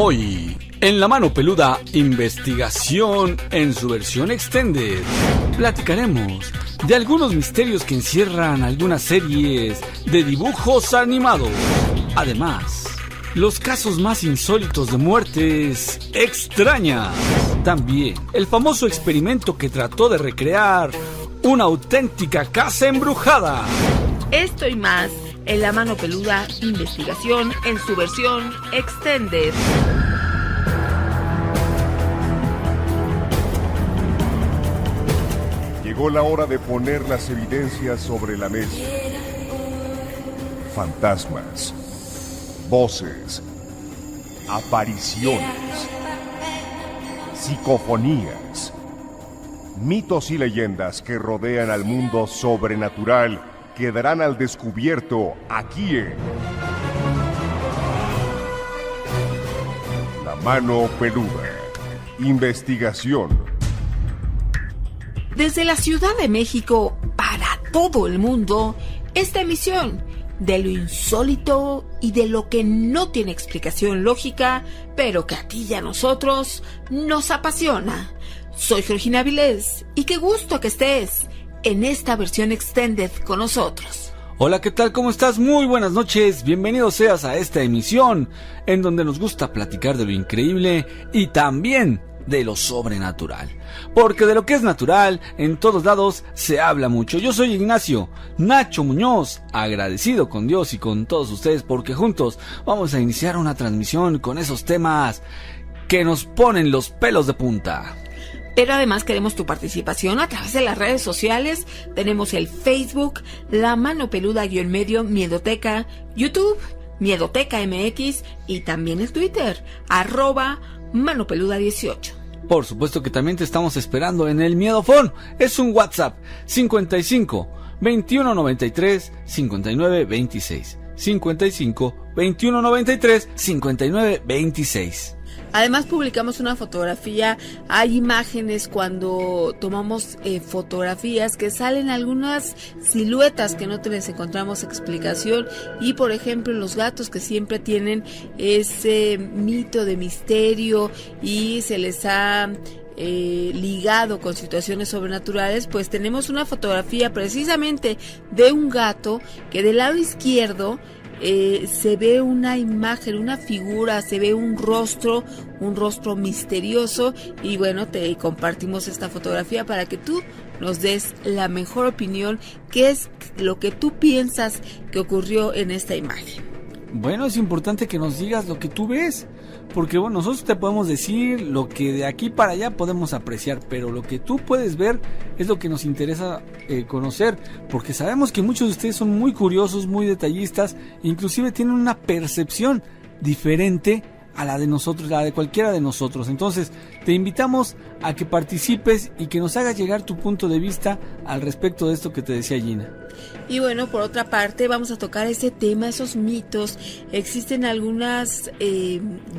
Hoy, en La Mano Peluda, investigación en su versión extended. Platicaremos de algunos misterios que encierran algunas series de dibujos animados. Además, los casos más insólitos de muertes extrañas. También, el famoso experimento que trató de recrear una auténtica casa embrujada. Esto y más en La Mano Peluda, investigación en su versión extended. Llegó la hora de poner las evidencias sobre la mesa. Fantasmas, voces, apariciones, psicofonías, mitos y leyendas que rodean al mundo sobrenatural quedarán al descubierto aquí en La Mano Peluda, investigación. Desde la Ciudad de México para todo el mundo, esta emisión de lo insólito y de lo que no tiene explicación lógica, pero que a ti y a nosotros nos apasiona. Soy Georgina Vilés y qué gusto que estés en esta versión extended con nosotros. Hola, ¿qué tal? ¿Cómo estás? Muy buenas noches. Bienvenido seas a esta emisión en donde nos gusta platicar de lo increíble y también de lo sobrenatural. Porque de lo que es natural, en todos lados se habla mucho. Yo soy Ignacio Nacho Muñoz, agradecido con Dios y con todos ustedes porque juntos vamos a iniciar una transmisión con esos temas que nos ponen los pelos de punta. Pero además queremos tu participación a través de las redes sociales. Tenemos el Facebook, La Mano Peluda-medio Miedoteca, YouTube, Miedoteca MX y también el Twitter, @ManoPeluda18. Por supuesto que también te estamos esperando en el Miedofón. Es un WhatsApp 55 21 93 59 26. 55 21 93 59 26. Además publicamos una fotografía, hay imágenes cuando tomamos fotografías que salen algunas siluetas que no te les encontramos explicación y por ejemplo los gatos que siempre tienen ese mito de misterio y se les ha ligado con situaciones sobrenaturales, pues tenemos una fotografía precisamente de un gato que del lado izquierdo se ve una imagen, una figura, se ve un rostro misterioso y bueno, te compartimos esta fotografía para que tú nos des la mejor opinión, qué es lo que tú piensas que ocurrió en esta imagen. Bueno, es importante que nos digas lo que tú ves, porque bueno, nosotros te podemos decir lo que de aquí para allá podemos apreciar, pero lo que tú puedes ver es lo que nos interesa conocer, porque sabemos que muchos de ustedes son muy curiosos, muy detallistas, inclusive tienen una percepción diferente a la de nosotros, la de cualquiera de nosotros. Entonces, te invitamos a que participes y que nos hagas llegar tu punto de vista al respecto de esto que te decía Gina. Y bueno, por otra parte, vamos a tocar ese tema, esos mitos. Existen algunas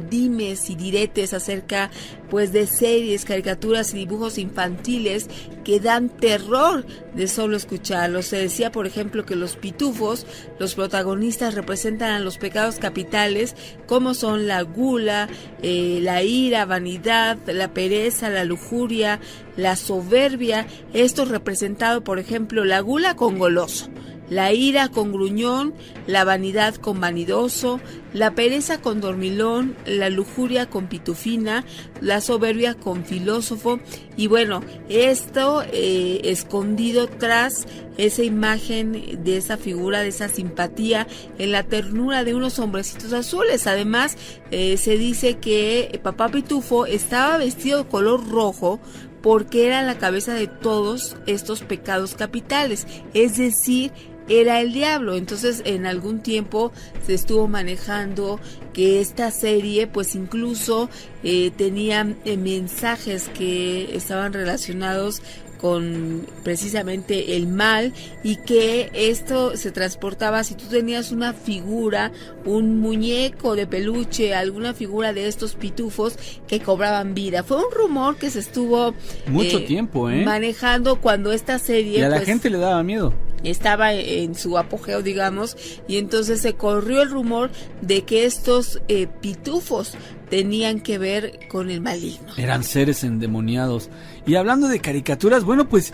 dimes y diretes acerca pues de series, caricaturas y dibujos infantiles que dan terror de solo escucharlos. Se decía, por ejemplo, que los pitufos, los protagonistas representan a los pecados capitales, como son la gula, la ira, vanidad, la pereza, la lujuria, la soberbia. Esto representado, por ejemplo, la gula con goloso, la ira con gruñón, la vanidad con vanidoso, la pereza con dormilón, la lujuria con pitufina, la soberbia con filósofo. Y bueno, esto escondido tras esa imagen de esa figura, de esa simpatía en la ternura de unos hombrecitos azules. Además, se dice que Papá Pitufo estaba vestido de color rojo porque era la cabeza de todos estos pecados capitales, es decir, era el diablo. Entonces en algún tiempo se estuvo manejando que esta serie pues incluso tenía mensajes que estaban relacionados con precisamente el mal y que esto se transportaba si tú tenías una figura, un muñeco de peluche, alguna figura de estos pitufos que cobraban vida. Fue un rumor que se estuvo mucho tiempo manejando cuando esta serie y a la gente le daba miedo. estaba en su apogeo, digamos, y entonces se corrió el rumor de que estos pitufos tenían que ver con el maligno. Eran seres endemoniados. Y hablando de caricaturas, bueno, pues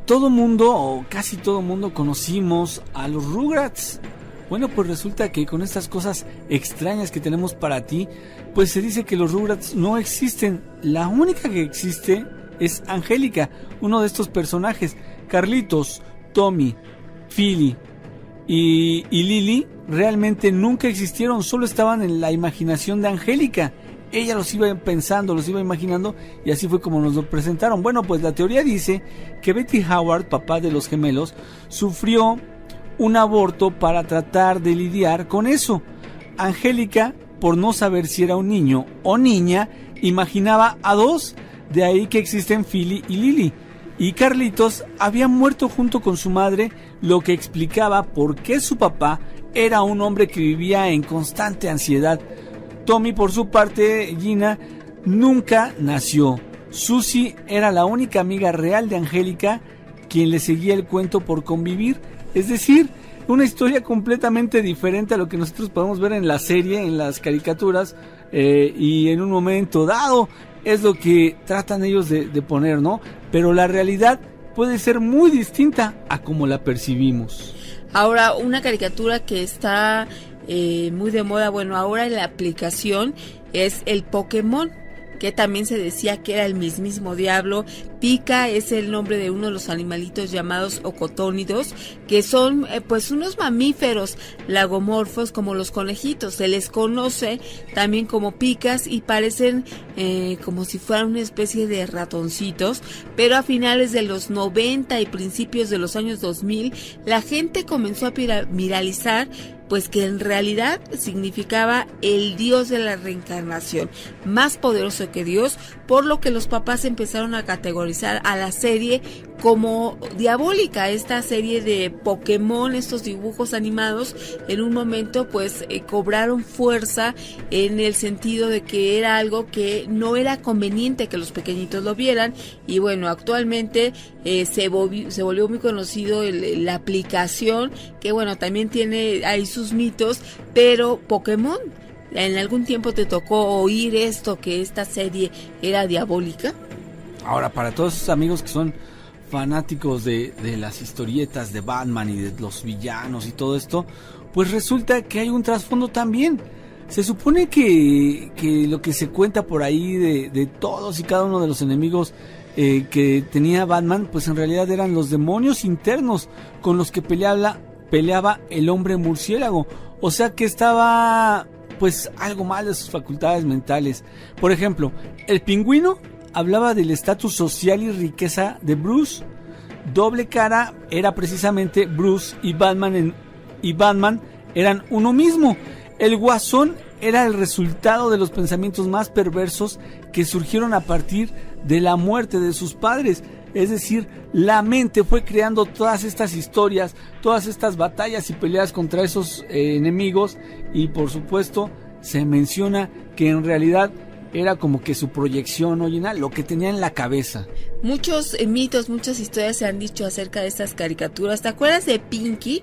todo mundo, o casi todo mundo, conocimos a los Rugrats. Bueno, pues resulta que con estas cosas extrañas que tenemos para ti, pues se dice que los Rugrats no existen. La única que existe es Angélica, uno de estos personajes. Carlitos, Tommy, Philly y Lily realmente nunca existieron, solo estaban en la imaginación de Angélica. Ella los iba pensando, los iba imaginando, y así fue como nos lo presentaron. Bueno, pues la teoría dice que Betty Howard, papá de los gemelos, sufrió un aborto para tratar de lidiar con eso. Angélica, por no saber si era un niño o niña, imaginaba a dos, de ahí que existen Philly y Lily. Y Carlitos había muerto junto con su madre, lo que explicaba por qué su papá era un hombre que vivía en constante ansiedad. Tommy, por su parte, Gina, nunca nació. Susie era la única amiga real de Angélica, quien le seguía el cuento por convivir. Es decir, una historia completamente diferente a lo que nosotros podemos ver en la serie, en las caricaturas, y en un momento dado es lo que tratan ellos de poner, ¿no? Pero la realidad puede ser muy distinta a como la percibimos. Ahora, una caricatura que está muy de moda, bueno, ahora en la aplicación, es el Pokémon, que también se decía que era el mismísimo diablo. Pika es el nombre de uno de los animalitos llamados ocotónidos, que son pues unos mamíferos lagomorfos como los conejitos. Se les conoce también como picas y parecen como si fueran una especie de ratoncitos, pero a finales de los 90 y principios de los años 2000 la gente comenzó a viralizar pues que en realidad significaba el dios de la reencarnación, más poderoso que Dios, por lo que los papás empezaron a categorizar a la serie como diabólica. Esta serie de Pokémon, estos dibujos animados, en un momento pues cobraron fuerza en el sentido de que era algo que no era conveniente que los pequeñitos lo vieran, y bueno, actualmente se volvió muy conocido la aplicación, que bueno, también tiene ahí sus mitos, pero Pokémon, ¿en algún tiempo te tocó oír esto, que esta serie era diabólica? Ahora, para todos esos amigos que son fanáticos de las historietas de Batman y de los villanos y todo esto, pues resulta que hay un trasfondo también. Se supone que lo que se cuenta por ahí de todos y cada uno de los enemigos que tenía Batman, pues en realidad eran los demonios internos con los que peleaba el hombre murciélago. O sea que estaba pues algo mal de sus facultades mentales. Por ejemplo, el Pingüino hablaba del estatus social y riqueza de Bruce. Doble Cara era precisamente Bruce, y Batman eran uno mismo. El Guasón era el resultado de los pensamientos más perversos que surgieron a partir de la muerte de sus padres. Es decir, la mente fue creando todas estas historias, todas estas batallas y peleas contra esos enemigos, y por supuesto se menciona que en realidad era como que su proyección original, lo que tenía en la cabeza. Muchos mitos, muchas historias se han dicho acerca de estas caricaturas. ¿Te acuerdas de Pinky?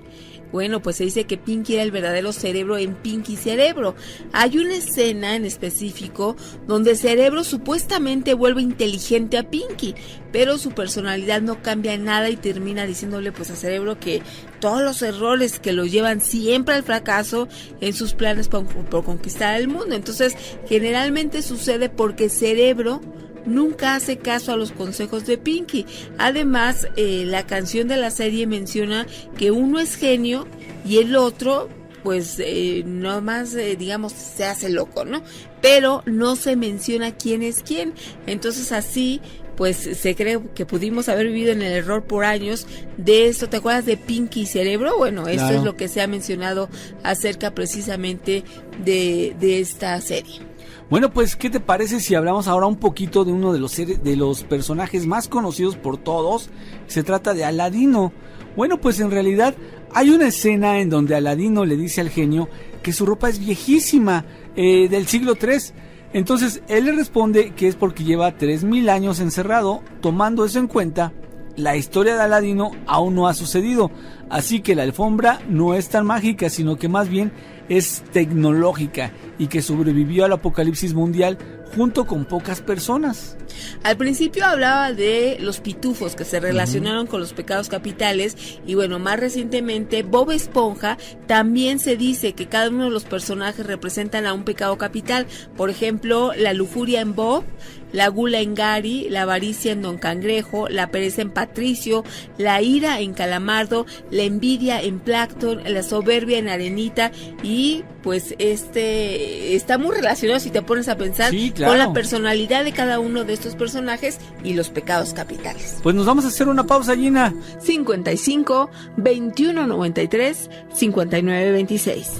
Bueno, pues se dice que Pinky era el verdadero cerebro en Pinky Cerebro. Hay una escena en específico donde Cerebro supuestamente vuelve inteligente a Pinky, pero su personalidad no cambia en nada y termina diciéndole pues a Cerebro que todos los errores que lo llevan siempre al fracaso en sus planes por conquistar el mundo. Entonces, generalmente sucede porque Cerebro nunca hace caso a los consejos de Pinky. Además, la canción de la serie menciona que uno es genio y el otro pues no más digamos se hace loco, ¿no? Pero no se menciona quién es quién. Entonces así pues se cree que pudimos haber vivido en el error por años de esto. ¿Te acuerdas de Pinky Cerebro? Bueno, esto Claro. es lo que se ha mencionado acerca precisamente de esta serie. Bueno, pues, ¿qué te parece si hablamos ahora un poquito de uno de los personajes más conocidos por todos? Se trata de Aladino. Bueno, pues en realidad hay una escena en donde Aladino le dice al genio que su ropa es viejísima, del siglo III. Entonces él le responde que es porque lleva 3000 años encerrado. Tomando eso en cuenta, la historia de Aladino aún no ha sucedido, así que la alfombra no es tan mágica, sino que más bien es tecnológica y que sobrevivió al apocalipsis mundial junto con pocas personas. Al principio hablaba de los pitufos que se relacionaron con los pecados capitales y bueno, más recientemente Bob Esponja también se dice que cada uno de los personajes representan a un pecado capital. Por ejemplo, la lujuria en Bob, la gula en Gary, la avaricia en Don Cangrejo, la pereza en Patricio, la ira en Calamardo, la envidia en Plankton, la soberbia en Arenita y pues está muy relacionado si te pones a pensar con la personalidad de cada uno de estos personajes y los pecados capitales. Pues nos vamos a hacer una pausa, Gina. 55 21 93 59 26.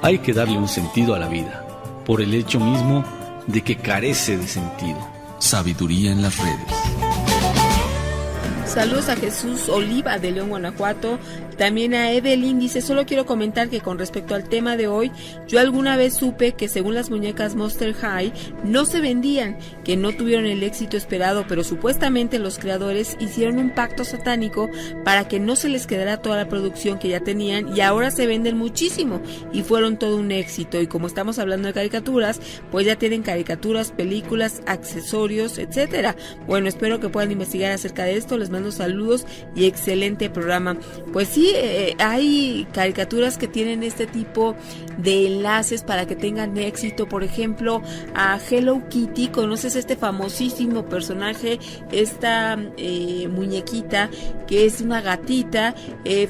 Hay que darle un sentido a la vida, por el hecho mismo de que carece de sentido. Sabiduría en las redes. Saludos a Jesús Oliva de León, Guanajuato. También a Evelyn dice, solo quiero comentar que con respecto al tema de hoy, yo alguna vez supe que según las muñecas Monster High no se vendían, que no tuvieron el éxito esperado, pero supuestamente los creadores hicieron un pacto satánico para que no se les quedara toda la producción que ya tenían y ahora se venden muchísimo y fueron todo un éxito. Y como estamos hablando de caricaturas, pues ya tienen caricaturas, películas, accesorios, etcétera. Bueno, espero que puedan investigar acerca de esto. Les mando saludos y excelente programa. Pues sí, hay caricaturas que tienen este tipo de enlaces para que tengan éxito. Por ejemplo, a Hello Kitty, conoces este famosísimo personaje, esta muñequita que es una gatita,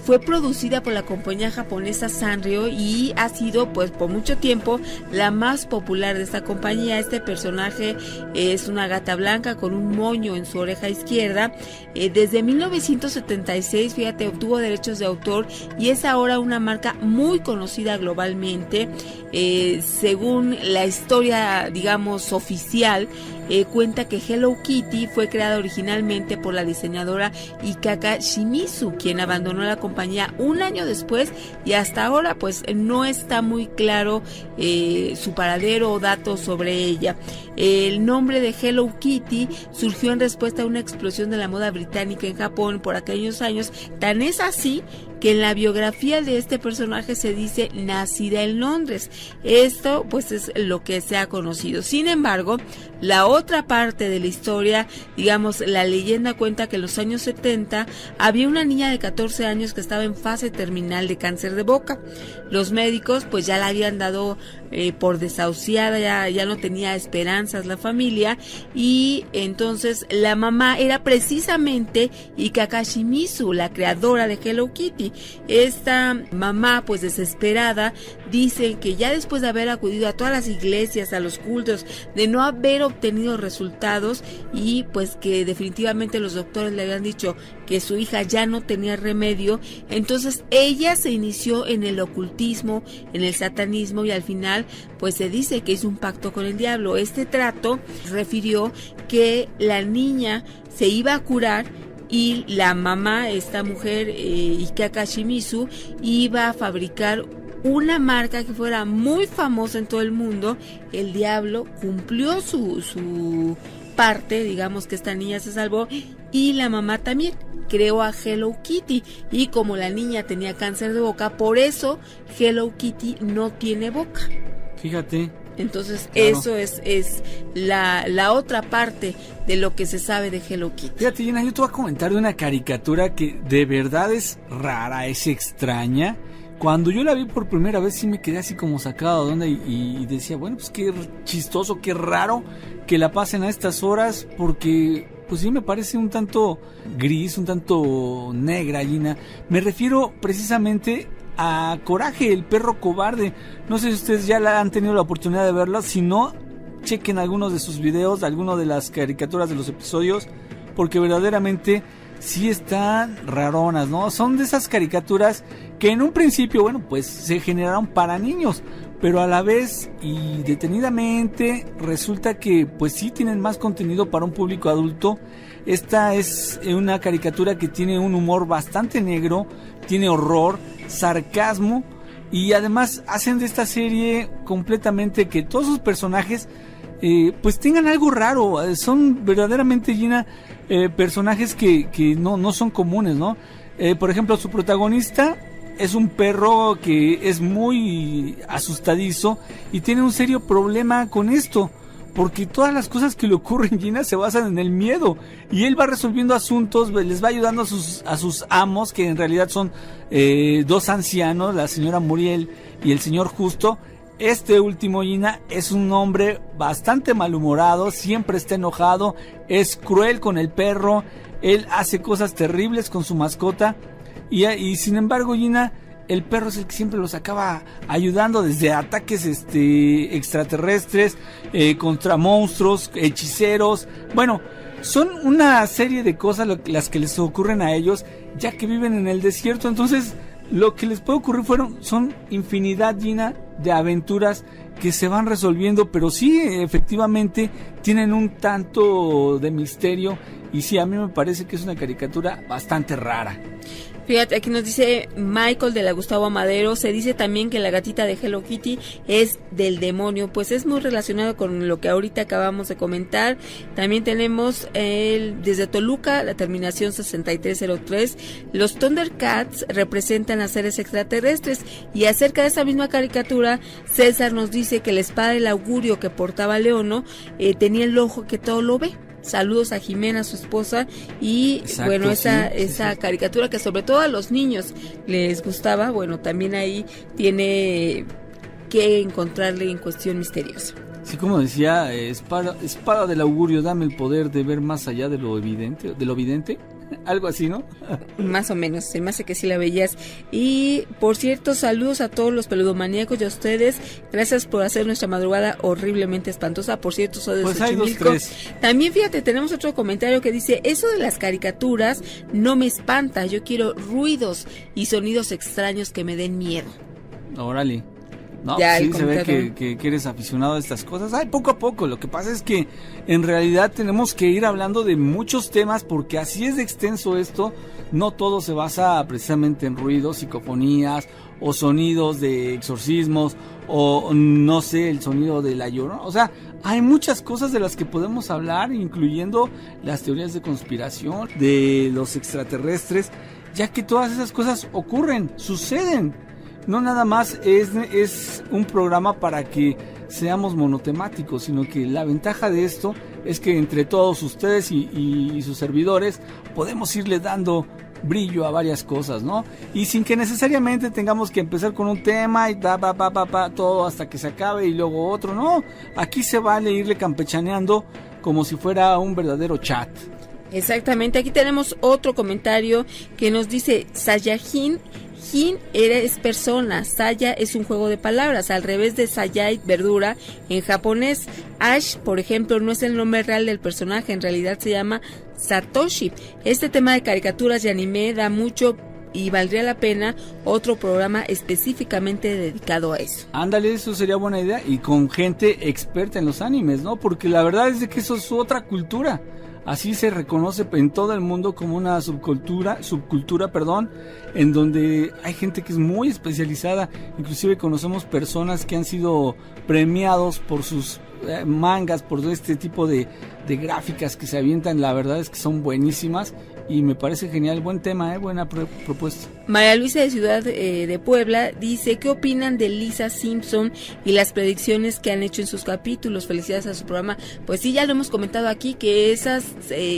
fue producida por la compañía japonesa Sanrio y ha sido pues por mucho tiempo la más popular de esta compañía. Este personaje es una gata blanca con un moño en su oreja izquierda. Desde 1976, fíjate, obtuvo derechos de autor y es ahora una marca muy conocida globalmente. Según la historia, digamos, oficial, cuenta que Hello Kitty fue creada originalmente por la diseñadora Ikaka Shimizu, quien abandonó la compañía un año después y hasta ahora pues no está muy claro su paradero o datos sobre ella. El nombre de Hello Kitty surgió en respuesta a una explosión de la moda británica en Japón por aquellos años, tan es así que en la biografía de este personaje se dice nacida en Londres. Esto pues es lo que se ha conocido. Sin embargo, la otra parte de la historia, digamos, la leyenda cuenta que en los años 70 había una niña de 14 años que estaba en fase terminal de cáncer de boca. Los médicos pues ya la habían dado por desahuciada, ya no tenía esperanzas la familia y entonces la mamá era precisamente Ikaka Shimizu, la creadora de Hello Kitty. Esta mamá pues desesperada dice que ya después de haber acudido a todas las iglesias, a los cultos, de no haber obtenido resultados y pues que definitivamente los doctores le habían dicho que su hija ya no tenía remedio, entonces ella se inició en el ocultismo, en el satanismo y al final pues se dice que hizo un pacto con el diablo. Este trato refirió que la niña se iba a curar y la mamá, esta mujer, Ikaka Shimizu, iba a fabricar una marca que fuera muy famosa en todo el mundo. El diablo cumplió su parte, digamos que esta niña se salvó y la mamá también creó a Hello Kitty y como la niña tenía cáncer de boca, por eso Hello Kitty no tiene boca. Fíjate. Entonces claro, eso es la otra parte de lo que se sabe de Hello Kitty. Fíjate, Gina, yo te voy a comentar de una caricatura que de verdad es rara, es extraña. Cuando yo la vi por primera vez sí me quedé así como sacado de onda y decía, bueno, pues qué chistoso, qué raro que la pasen a estas horas, porque pues sí me parece un tanto gris, un tanto negra, Gina. Me refiero precisamente a Coraje, el perro cobarde. No sé si ustedes ya han tenido la oportunidad de verla. Si no, chequen algunos de sus videos, algunas de las caricaturas de los episodios, porque verdaderamente sí están raronas, ¿no? Son de esas caricaturas que en un principio, bueno, pues se generaron para niños, pero a la vez y detenidamente resulta que pues sí tienen más contenido para un público adulto. Esta es una caricatura que tiene un humor bastante negro, tiene horror, sarcasmo y además hacen de esta serie completamente que todos sus personajes pues tengan algo raro. Son verdaderamente, Gina, personajes que no son comunes, ¿no? Por ejemplo, su protagonista es un perro que es muy asustadizo y tiene un serio problema con esto, porque todas las cosas que le ocurren, Gina, se basan en el miedo, y él va resolviendo asuntos, les va ayudando a sus amos, que en realidad son dos ancianos, la señora Muriel y el señor Justo. Este último, Gina, es un hombre bastante malhumorado, siempre está enojado, es cruel con el perro, él hace cosas terribles con su mascota, y sin embargo, Gina, el perro es el que siempre los acaba ayudando, desde ataques extraterrestres, contra monstruos, hechiceros. Bueno, son una serie de cosas las que les ocurren a ellos, ya que viven en el desierto. Entonces, lo que les puede ocurrir son infinidad, Gina, de aventuras que se van resolviendo, pero sí, efectivamente, tienen un tanto de misterio, y sí, a mí me parece que es una caricatura bastante rara. Fíjate, aquí nos dice Michael de la Gustavo Madero, se dice también que la gatita de Hello Kitty es del demonio, pues es muy relacionado con lo que ahorita acabamos de comentar. También tenemos desde Toluca, la terminación 6303, los Thundercats representan a seres extraterrestres, y acerca de esa misma caricatura, César nos dice que la espada del augurio que portaba Leono tenía el ojo que todo lo ve. Saludos a Jimena, su esposa, y exacto, bueno, esa caricatura que sobre todo a los niños les gustaba, bueno, también ahí tiene que encontrarle en cuestión misteriosa. Sí, como decía, espada del augurio, dame el poder de ver más allá de lo evidente, algo así, ¿no? Más o menos, se me hace que sí la veías. Y por cierto, saludos a todos los peludomaníacos y a ustedes, gracias por hacer nuestra madrugada horriblemente espantosa. Por cierto, soy de pues Xochimilco. También fíjate, tenemos otro comentario que dice: eso de las caricaturas no me espanta, yo quiero ruidos y sonidos extraños que me den miedo. Órale. No, ya, sí, se ve que eres aficionado a estas cosas. Ay, poco a poco. Lo que pasa es que en realidad tenemos que ir hablando de muchos temas, porque así es de extenso esto. No todo se basa precisamente en ruidos, psicofonías o sonidos de exorcismos, o no sé, el sonido de la Llorona. O sea, hay muchas cosas de las que podemos hablar, incluyendo las teorías de conspiración, de los extraterrestres, ya que todas esas cosas ocurren, suceden. No nada más es un programa para que seamos monotemáticos, sino que la ventaja de esto es que entre todos ustedes y sus servidores podemos irle dando brillo a varias cosas, ¿no? Y sin que necesariamente tengamos que empezar con un tema y todo hasta que se acabe y luego otro, no. Aquí se vale irle campechaneando como si fuera un verdadero chat. Exactamente, aquí tenemos otro comentario que nos dice Saiyajin. Jin es persona, Saya es un juego de palabras, al revés de Sayai, verdura, en japonés. Ash, por ejemplo, no es el nombre real del personaje, en realidad se llama Satoshi. Este tema de caricaturas y anime da mucho y valdría la pena otro programa específicamente dedicado a eso. Ándale, eso sería buena idea, y con gente experta en los animes, ¿no? Porque la verdad es que eso es otra cultura. Así se reconoce en todo el mundo como una subcultura, en donde hay gente que es muy especializada. Inclusive conocemos personas que han sido premiados por sus mangas, por este tipo de gráficas que se avientan. La verdad es que son buenísimas y me parece genial. Buen tema, buena propuesta. María Luisa de Ciudad de Puebla dice: ¿qué opinan de Lisa Simpson y las predicciones que han hecho en sus capítulos? Felicidades a su programa. Pues sí, ya lo hemos comentado aquí, que esos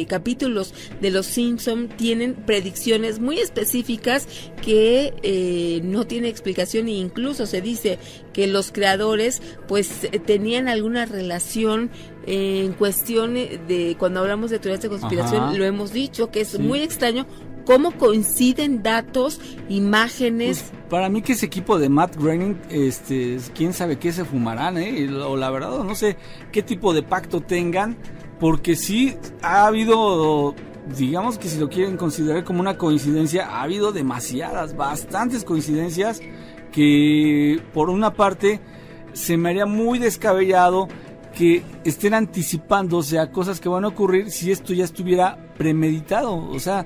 capítulos de los Simpson tienen predicciones muy específicas que no tiene explicación, e incluso se dice que los creadores pues tenían alguna relación en cuestión de, cuando hablamos de teorías de conspiración. Ajá. Lo hemos dicho, que es muy extraño cómo coinciden datos, imágenes. Pues para mí que ese equipo de Matt Groening, quién sabe qué se fumarán, o la verdad, no sé qué tipo de pacto tengan, porque sí ha habido, digamos que si lo quieren considerar como una coincidencia, ha habido bastantes coincidencias que por una parte se me haría muy descabellado que estén anticipándose a cosas que van a ocurrir si esto ya estuviera premeditado. O sea,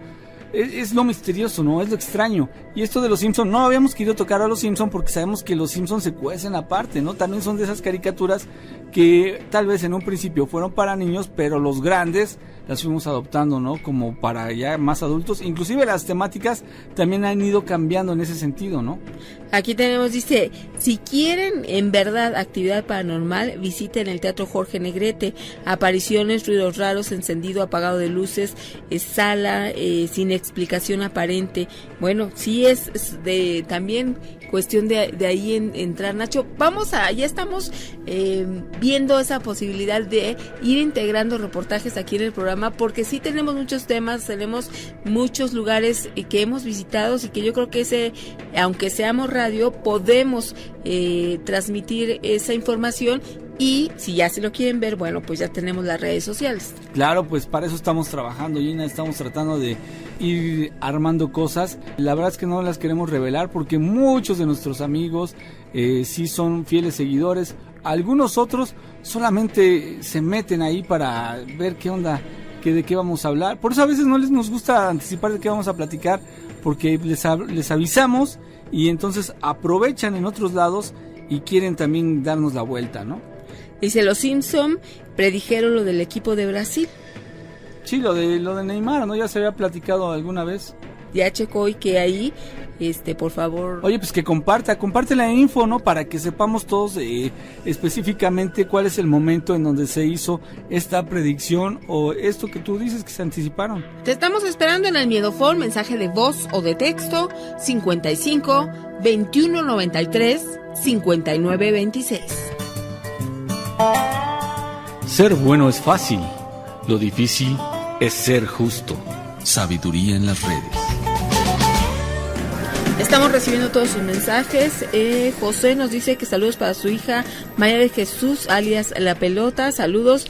es lo misterioso, ¿no? Es lo extraño. Y esto de los Simpson, no habíamos querido tocar a los Simpson porque sabemos que los Simpson se cuecen aparte, ¿no? También son de esas caricaturas que tal vez en un principio fueron para niños, pero los grandes las fuimos adoptando, ¿no? Como para ya más adultos. Inclusive las temáticas también han ido cambiando en ese sentido, ¿no? Aquí tenemos, dice, si quieren en verdad actividad paranormal, visiten el Teatro Jorge Negrete. Apariciones, ruidos raros, encendido, apagado de luces, sala sin explicación aparente. Bueno, sí es de también cuestión de ahí entrar, Nacho. Ya estamos viendo esa posibilidad de ir integrando reportajes aquí en el programa, porque sí tenemos muchos temas, tenemos muchos lugares que hemos visitado y que yo creo que aunque seamos radio, podemos transmitir esa información. Y si ya se lo quieren ver, bueno, pues ya tenemos las redes sociales. Claro, pues para eso estamos trabajando, Gina, estamos tratando de ir armando cosas. La verdad es que no las queremos revelar porque muchos de nuestros amigos sí son fieles seguidores. Algunos otros solamente se meten ahí para ver qué onda, de qué vamos a hablar. Por eso a veces no nos gusta anticipar de qué vamos a platicar, porque les avisamos y entonces aprovechan en otros lados y quieren también darnos la vuelta, ¿no? Dice, los Simpson predijeron lo del equipo de Brasil. Sí, lo de Neymar, ¿no? Ya se había platicado alguna vez. Ya checó y que ahí, por favor... Oye, pues que comparte la info, ¿no? Para que sepamos todos específicamente cuál es el momento en donde se hizo esta predicción o esto que tú dices que se anticiparon. Te estamos esperando en el Miedofón, mensaje de voz o de texto, 55 21 93 59 26. Ser bueno es fácil, lo difícil es ser justo. Sabiduría en las redes. Estamos recibiendo todos sus mensajes. José nos dice que saludos para su hija María de Jesús, alias La Pelota. Saludos.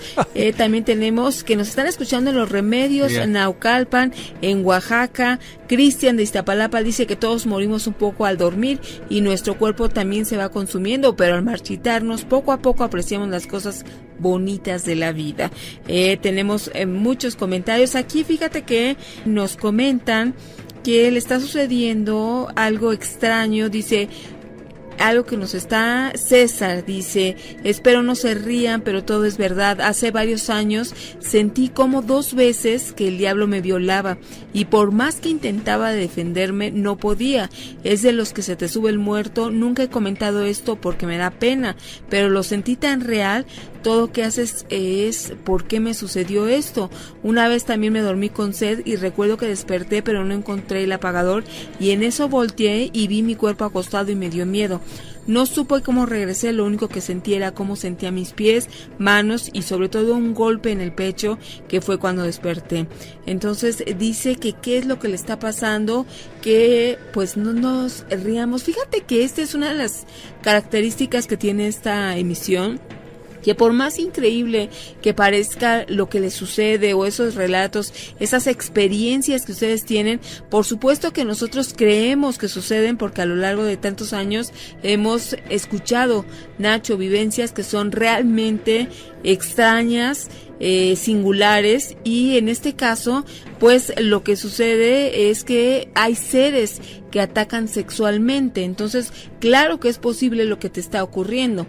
También tenemos que nos están escuchando en Los Remedios, en Naucalpan, en Oaxaca. Cristian de Iztapalapa dice que todos morimos un poco al dormir y nuestro cuerpo también se va consumiendo, pero al marchitarnos poco a poco apreciamos las cosas bonitas de la vida. Tenemos muchos comentarios. Aquí fíjate que nos comentan que le está sucediendo algo extraño, dice, algo que nos está... César dice, espero no se rían, pero todo es verdad. Hace varios años sentí como 2 veces que el diablo me violaba y por más que intentaba defenderme, no podía. Es de los que se te sube el muerto. Nunca he comentado esto porque me da pena, pero lo sentí tan real. Todo que haces es ¿por qué me sucedió esto? Una vez también me dormí con sed y recuerdo que desperté pero no encontré el apagador y en eso volteé y vi mi cuerpo acostado y me dio miedo. No supe cómo regresé, lo único que sentí era cómo sentía mis pies, manos y sobre todo un golpe en el pecho, que fue cuando desperté. Entonces dice que qué es lo que le está pasando, que pues no nos riamos. Fíjate que esta es una de las características que tiene esta emisión, que por más increíble que parezca lo que les sucede o esos relatos, esas experiencias que ustedes tienen, por supuesto que nosotros creemos que suceden porque a lo largo de tantos años hemos escuchado, Nacho, vivencias que son realmente extrañas, singulares, y en este caso pues lo que sucede es que hay seres que atacan sexualmente. Entonces claro que es posible lo que te está ocurriendo.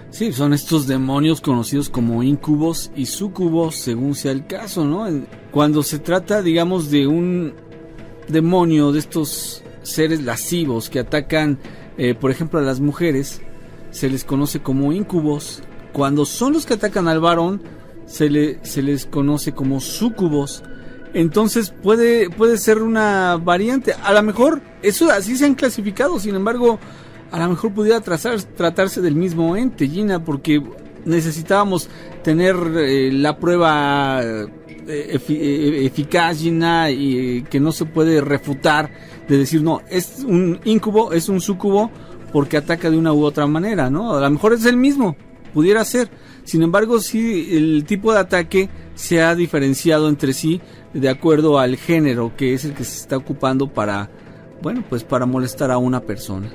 Sí, son estos demonios conocidos como incubos y sucubos, según sea el caso, ¿no? Cuando se trata, digamos, de un demonio, de estos seres lascivos que atacan, por ejemplo, a las mujeres, se les conoce como incubos. Cuando son los que atacan al varón, se les conoce como sucubos. Entonces puede ser una variante. A lo mejor, eso así se han clasificado, sin embargo... A lo mejor pudiera tratarse del mismo ente, Gina, porque necesitábamos tener la prueba eficaz, Gina, y que no se puede refutar, de decir, no, es un incubo, es un sucubo, porque ataca de una u otra manera, ¿no? A lo mejor es el mismo, pudiera ser. Sin embargo, sí, el tipo de ataque se ha diferenciado entre sí de acuerdo al género, que es el que se está ocupando para, bueno, pues para molestar a una persona.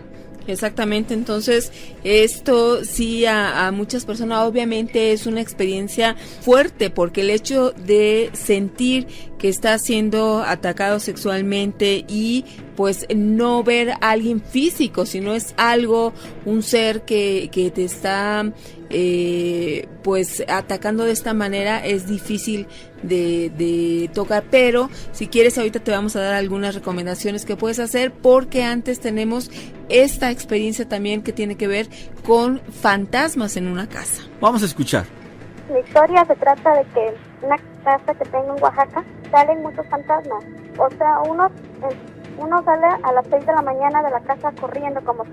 Exactamente, entonces esto sí a muchas personas obviamente es una experiencia fuerte, porque el hecho de sentir que está siendo atacado sexualmente y pues no ver a alguien físico, sino es algo, un ser que te está pues atacando de esta manera, es difícil de tocar, pero si quieres ahorita te vamos a dar algunas recomendaciones que puedes hacer, porque antes tenemos esta experiencia también que tiene que ver con fantasmas en una casa. Vamos a escuchar. La historia se trata de que en una casa que tengo en Oaxaca salen muchos fantasmas. O sea, uno sale a las 6 de la mañana de la casa corriendo como si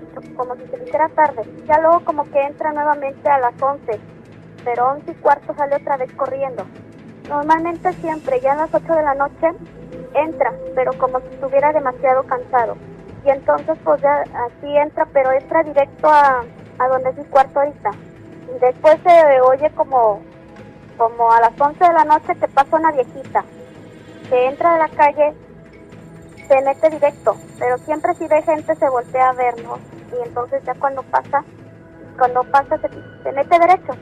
se le hiciera tarde. Ya luego como que entra nuevamente a las 11, pero 11:15 sale otra vez corriendo. Normalmente siempre ya a las 8 de la noche entra, pero como si estuviera demasiado cansado. Y entonces pues ya así entra, pero entra directo a donde es mi cuarto ahorita. Y después se oye como a las 11 de la noche que pasa una viejita que entra de la calle, se mete directo, pero siempre si ve gente se voltea a vernos, y entonces ya cuando pasa se mete derecho,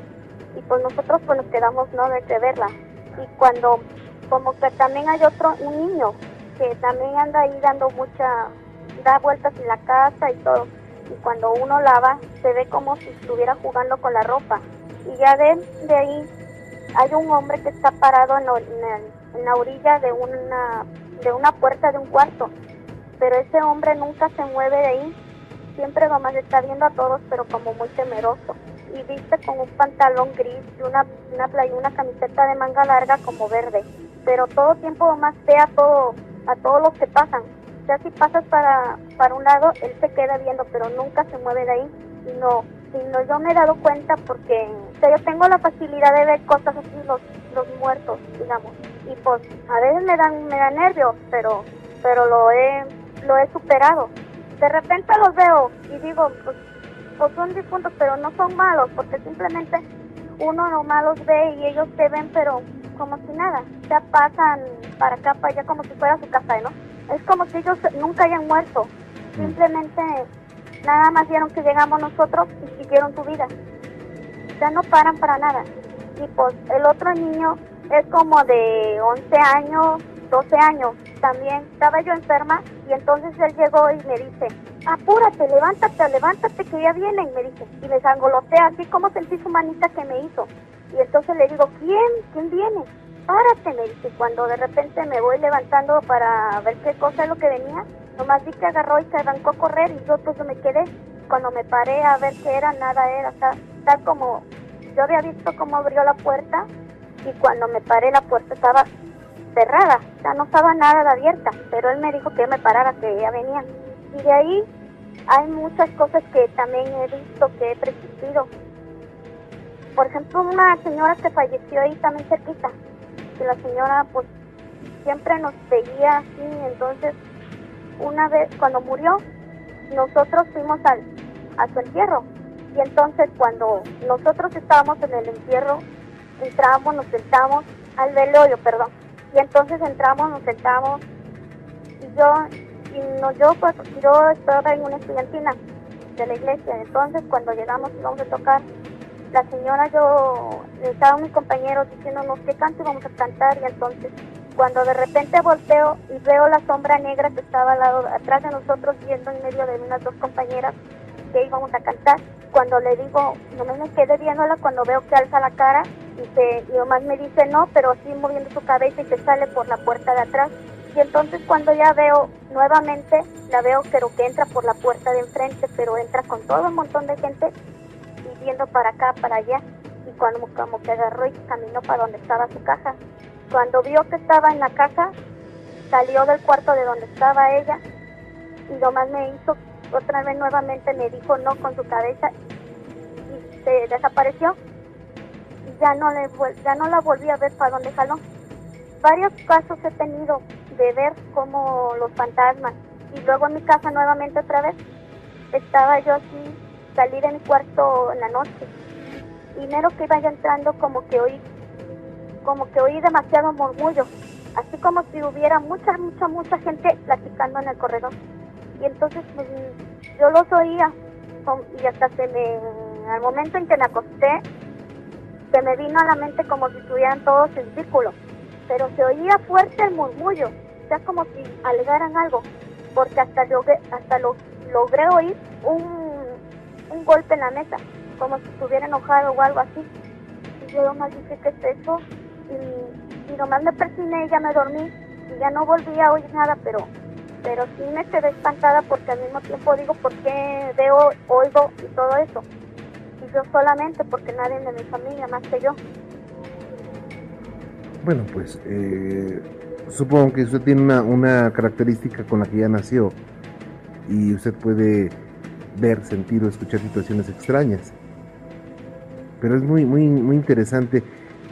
y pues nosotros pues nos quedamos no de verla. Y cuando como que también hay un niño que también anda ahí da vueltas en la casa y todo, y cuando uno lava se ve como si estuviera jugando con la ropa, y ya de ahí hay un hombre que está parado en la orilla de una puerta de un cuarto, pero ese hombre nunca se mueve de ahí, siempre nomás está viendo a todos, pero como muy temeroso, y viste con un pantalón gris y una camiseta de manga larga como verde, pero todo tiempo nomás ve a todos los que pasan. O sea, si pasas para un lado, él se queda viendo, pero nunca se mueve de ahí. No, yo me he dado cuenta porque yo tengo la facilidad de ver cosas así, los muertos, digamos, y pues a veces me dan nervios, pero lo he superado. De repente los veo y digo, pues son difuntos, pero no son malos, porque simplemente uno nomás los ve y ellos te ven, pero como si nada, ya pasan para acá, para allá, como si fuera su casa, ¿no? Es como si ellos nunca hayan muerto, simplemente nada más vieron que llegamos nosotros y siguieron su vida. Ya no paran para nada. Y pues el otro niño es como de 11 años, 12 años. También estaba yo enferma y entonces él llegó y me dice, apúrate, levántate que ya vienen, me dice. Y me sangolotea así como sentí su manita que me hizo. Y entonces le digo, ¿quién viene? Párate, me dice. Cuando de repente me voy levantando para ver qué cosa es lo que venía, nomás vi que agarró y se arrancó a correr y yo pues me quedé. Cuando me paré a ver qué era, nada era, tal como yo había visto cómo abrió la puerta, y cuando me paré la puerta estaba cerrada, o sea, no estaba nada abierta, pero él me dijo que me parara, que ya venían. Y de ahí hay muchas cosas que también he visto, que he presenciado. Por ejemplo, una señora que falleció ahí también cerquita, que la señora pues siempre nos veía así, entonces una vez cuando murió nosotros fuimos a su entierro, y entonces cuando nosotros estábamos en el entierro, entramos, nos sentamos al velorio, y entonces entramos, nos sentamos, y yo estaba en una estudiantina de la iglesia. Entonces cuando llegamos y íbamos a tocar, la señora, estaban mis compañeros diciéndonos qué canto íbamos a cantar, y entonces cuando de repente volteo y veo la sombra negra que estaba atrás de nosotros, viendo en medio de unas dos compañeras que íbamos a cantar, cuando le digo, nomás me quedé viéndola, cuando veo que alza la cara y nomás me dice no, pero así moviendo su cabeza, y se sale por la puerta de atrás. Y entonces cuando ya veo nuevamente, la veo pero que entra por la puerta de enfrente, pero entra con todo un montón de gente y viendo para acá, para allá, y cuando como que agarró y caminó para donde estaba su caja. Cuando vio que estaba en la caja, salió del cuarto de donde estaba ella y nomás me hizo otra vez nuevamente, me dijo no con su cabeza y se desapareció. Y ya no la volví a ver para donde jaló. Varios casos he tenido de ver como los fantasmas, y luego en mi casa nuevamente otra vez estaba yo así, salí de mi cuarto en la noche y mero que iba ya entrando como que oí demasiado murmullo, así como si hubiera mucha gente platicando en el corredor, y entonces pues, yo los oía y hasta al momento en que me acosté se me vino a la mente como si estuvieran todos en círculo, pero se oía fuerte el murmullo, o sea, como si alegaran algo, porque hasta logré oír un golpe en la mesa, como si estuviera enojado o algo así. Y yo nomás dije, ¿qué es eso? Y nomás me persigné y ya me dormí, y ya no volví a oír nada, pero sí me quedé espantada, porque al mismo tiempo digo, ¿por qué veo, oigo y todo eso? Y yo solamente, porque nadie de mi familia más que yo. Bueno, pues supongo que usted tiene una característica con la que ya nació y usted puede ver, sentir o escuchar situaciones extrañas. Pero es muy, muy, muy interesante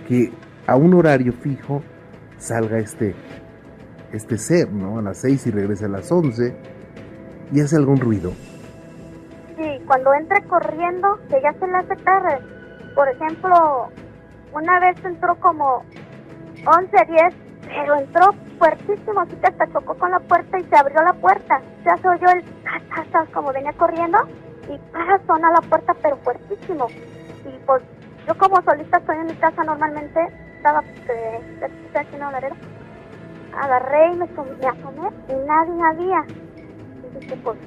que a un horario fijo salga este ser, ¿no? A las 6 y regrese a las 11 y hace algún ruido. Sí, cuando entre corriendo, que ya se le hace tarde. Por ejemplo, una vez entró como 11:10, pero entró fuertísimo, así que hasta chocó con la puerta y se abrió la puerta. Ya se oyó el tas, como venía corriendo, y sonó la puerta, pero fuertísimo. Y pues yo, como solita estoy en mi casa normalmente, estaba aquí en la arena, agarré y me asomé y nadie había. Y dije, pues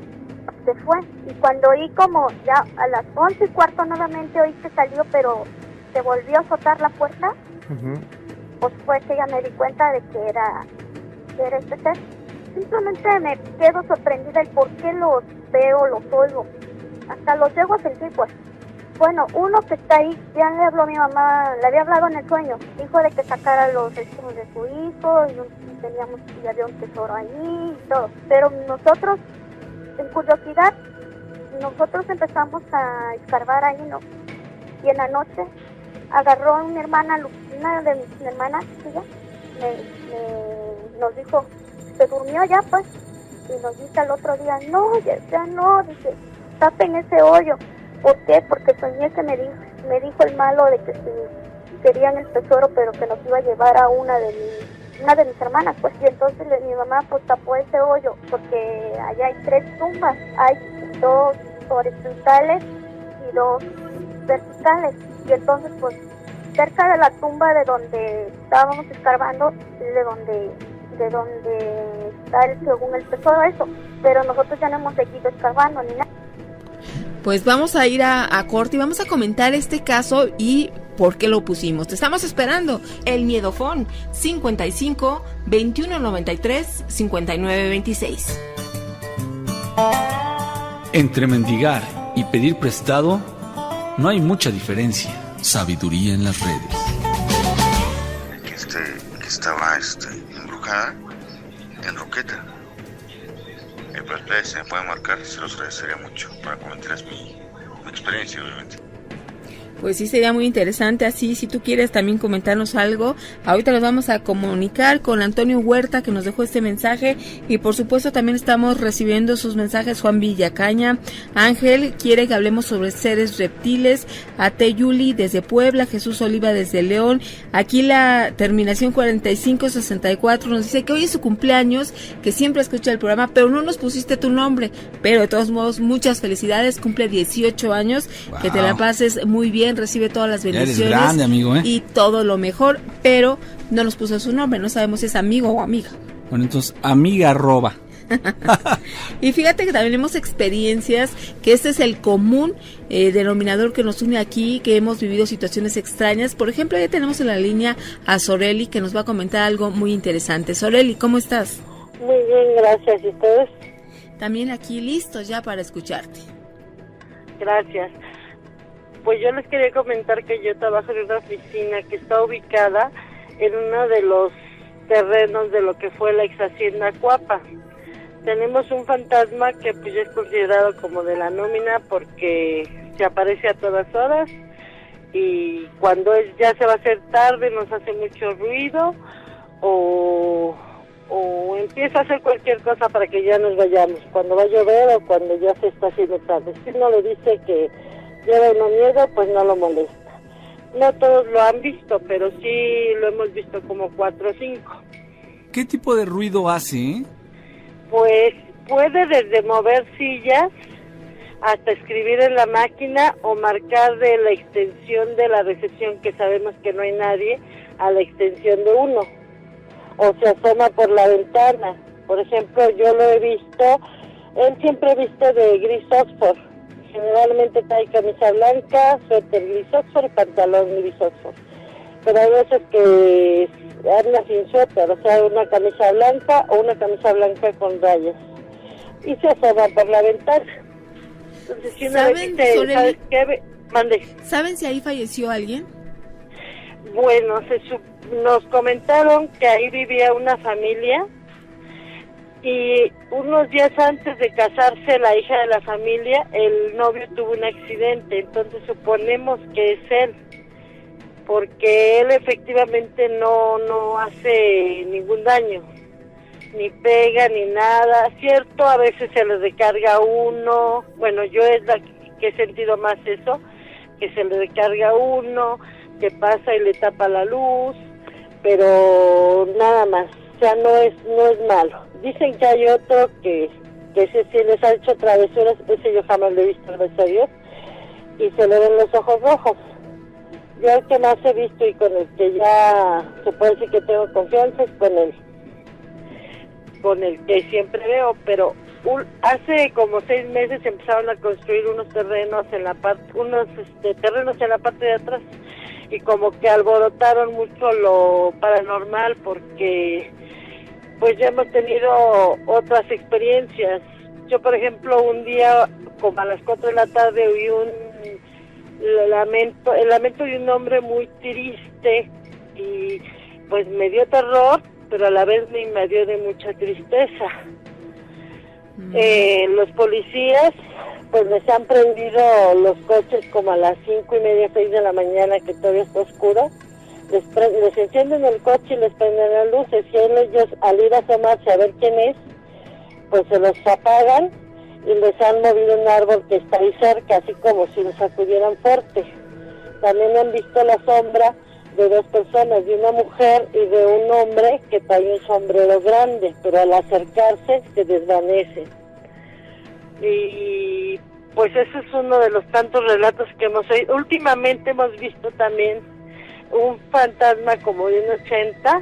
se fue. Y cuando oí como ya a las 11:15 nuevamente oí que salió, pero se volvió a azotar la puerta. Pues fue que ya me di cuenta de que era este ser. Simplemente me quedo sorprendida el por qué los veo, los oigo. Hasta los llego a sentir, pues. Bueno, uno que está ahí, ya le habló mi mamá, le había hablado en el sueño. Dijo de que sacara los restos de su hijo, y había un tesoro ahí y todo. Pero nosotros, en curiosidad, empezamos a escarbar ahí, ¿no? Y en la noche agarró a mi hermana, una de mis hermanas, ella, nos dijo, se durmió ya, pues. Y nos dice al otro día, no, ya no, dice, tapen ese hoyo. ¿Por qué? Porque soñé que me dijo el malo de que si querían el tesoro, pero que nos iba a llevar a una de mis hermanas, pues. Y entonces mi mamá pues tapó ese hoyo, porque allá hay 3 tumbas, hay 2 horizontales y 2 verticales. Y entonces pues cerca de la tumba de donde estábamos escarbando, de donde está según el tesoro, eso. Pero nosotros ya no hemos seguido escarbando ni nada. Pues vamos a ir a corte y vamos a comentar este caso y por qué lo pusimos. Te estamos esperando. El Miedofón 55 21 93 59 26. Entre mendigar y pedir prestado no hay mucha diferencia. Sabiduría en las redes. Que estaba embrujada en Roqueta. Pues se me puede marcar, se los agradecería mucho para comentarles mi experiencia, obviamente. Pues sí, sería muy interesante. Así, si tú quieres también comentarnos algo, ahorita nos vamos a comunicar con Antonio Huerta, que nos dejó este mensaje, y por supuesto también estamos recibiendo sus mensajes. Juan Villacaña, Ángel quiere que hablemos sobre seres reptiles, Ate Yuli desde Puebla, Jesús Oliva desde León. Aquí la terminación 4564 nos dice que hoy es su cumpleaños, que siempre escucha el programa, pero no nos pusiste tu nombre, pero de todos modos muchas felicidades, cumple 18 años, wow. Que te la pases muy bien, recibe todas las bendiciones. Eres grande, amigo, y todo lo mejor, pero no nos puso su nombre, no sabemos si es amigo o amiga. Bueno, entonces, amiga arroba. Y fíjate que también tenemos experiencias, que este es el común denominador que nos une aquí, que hemos vivido situaciones extrañas. Por ejemplo, ya tenemos en la línea a Soreli, que nos va a comentar algo muy interesante. Soreli, ¿cómo estás? Muy bien, gracias. ¿Y ustedes? También aquí listos ya para escucharte. Gracias. Pues yo les quería comentar que yo trabajo en una oficina que está ubicada en uno de los terrenos de lo que fue la ex hacienda Cuapa. Tenemos un fantasma que pues ya es considerado como de la nómina porque se aparece a todas horas y cuando ya se va a hacer tarde nos hace mucho ruido o empieza a hacer cualquier cosa para que ya nos vayamos, cuando va a llover o cuando ya se está haciendo tarde. Si uno le dice que lleva uno miedo, pues no lo molesta. No todos lo han visto, pero sí lo hemos visto como 4 o 5. ¿Qué tipo de ruido hace? Pues puede desde mover sillas hasta escribir en la máquina o marcar de la extensión de la recepción, que sabemos que no hay nadie, a la extensión de uno. o se asoma por la ventana. Por ejemplo, yo lo he visto, él siempre viste de gris Oxford. Generalmente trae camisa blanca, suéter gris Oxford y pantalón gris Oxford. Pero hay veces que anda sin suéter, o sea, una camisa blanca o una camisa blanca con rayas. Y se asoma por la ventana. Entonces, si una vez dice, ¿sabes qué? Mande. ¿Saben si ahí falleció alguien? Bueno, nos comentaron que ahí vivía una familia y unos días antes de casarse la hija de la familia, el novio tuvo un accidente, entonces suponemos que es él, porque él efectivamente no hace ningún daño, ni pega ni nada, cierto, a veces se le recarga uno, bueno, yo es la que he sentido más eso, que se le recarga uno, que pasa y le tapa la luz, pero nada más, o sea, no es malo. Dicen que hay otro que ese sí les ha hecho travesuras, ese yo jamás lo he visto, gracias a Dios, y se le ven los ojos rojos. Yo el que más he visto y con el que ya se puede decir que tengo confianza es con el que siempre veo, pero hace como 6 meses empezaron a construir unos terrenos en la parte de atrás, y como que alborotaron mucho lo paranormal, porque pues ya hemos tenido otras experiencias. Yo, por ejemplo, un día como a las 4 de la tarde oí el lamento de un hombre muy triste, y pues me dio terror, pero a la vez me invadió de mucha tristeza. Los policías pues les han prendido los coches como a las 5:30, 6 de la mañana, que todavía está oscuro. Les encienden el coche y les prenden las luces, y ellos al ir a asomarse a ver quién es, pues se los apagan y les han movido un árbol que está ahí cerca, así como si los sacudieran fuerte. También han visto la sombra de 2 personas, de una mujer y de un hombre que trae un sombrero grande, pero al acercarse se desvanece. Y pues ese es uno de los tantos relatos que hemos oído. Últimamente hemos visto también un fantasma como de un 80,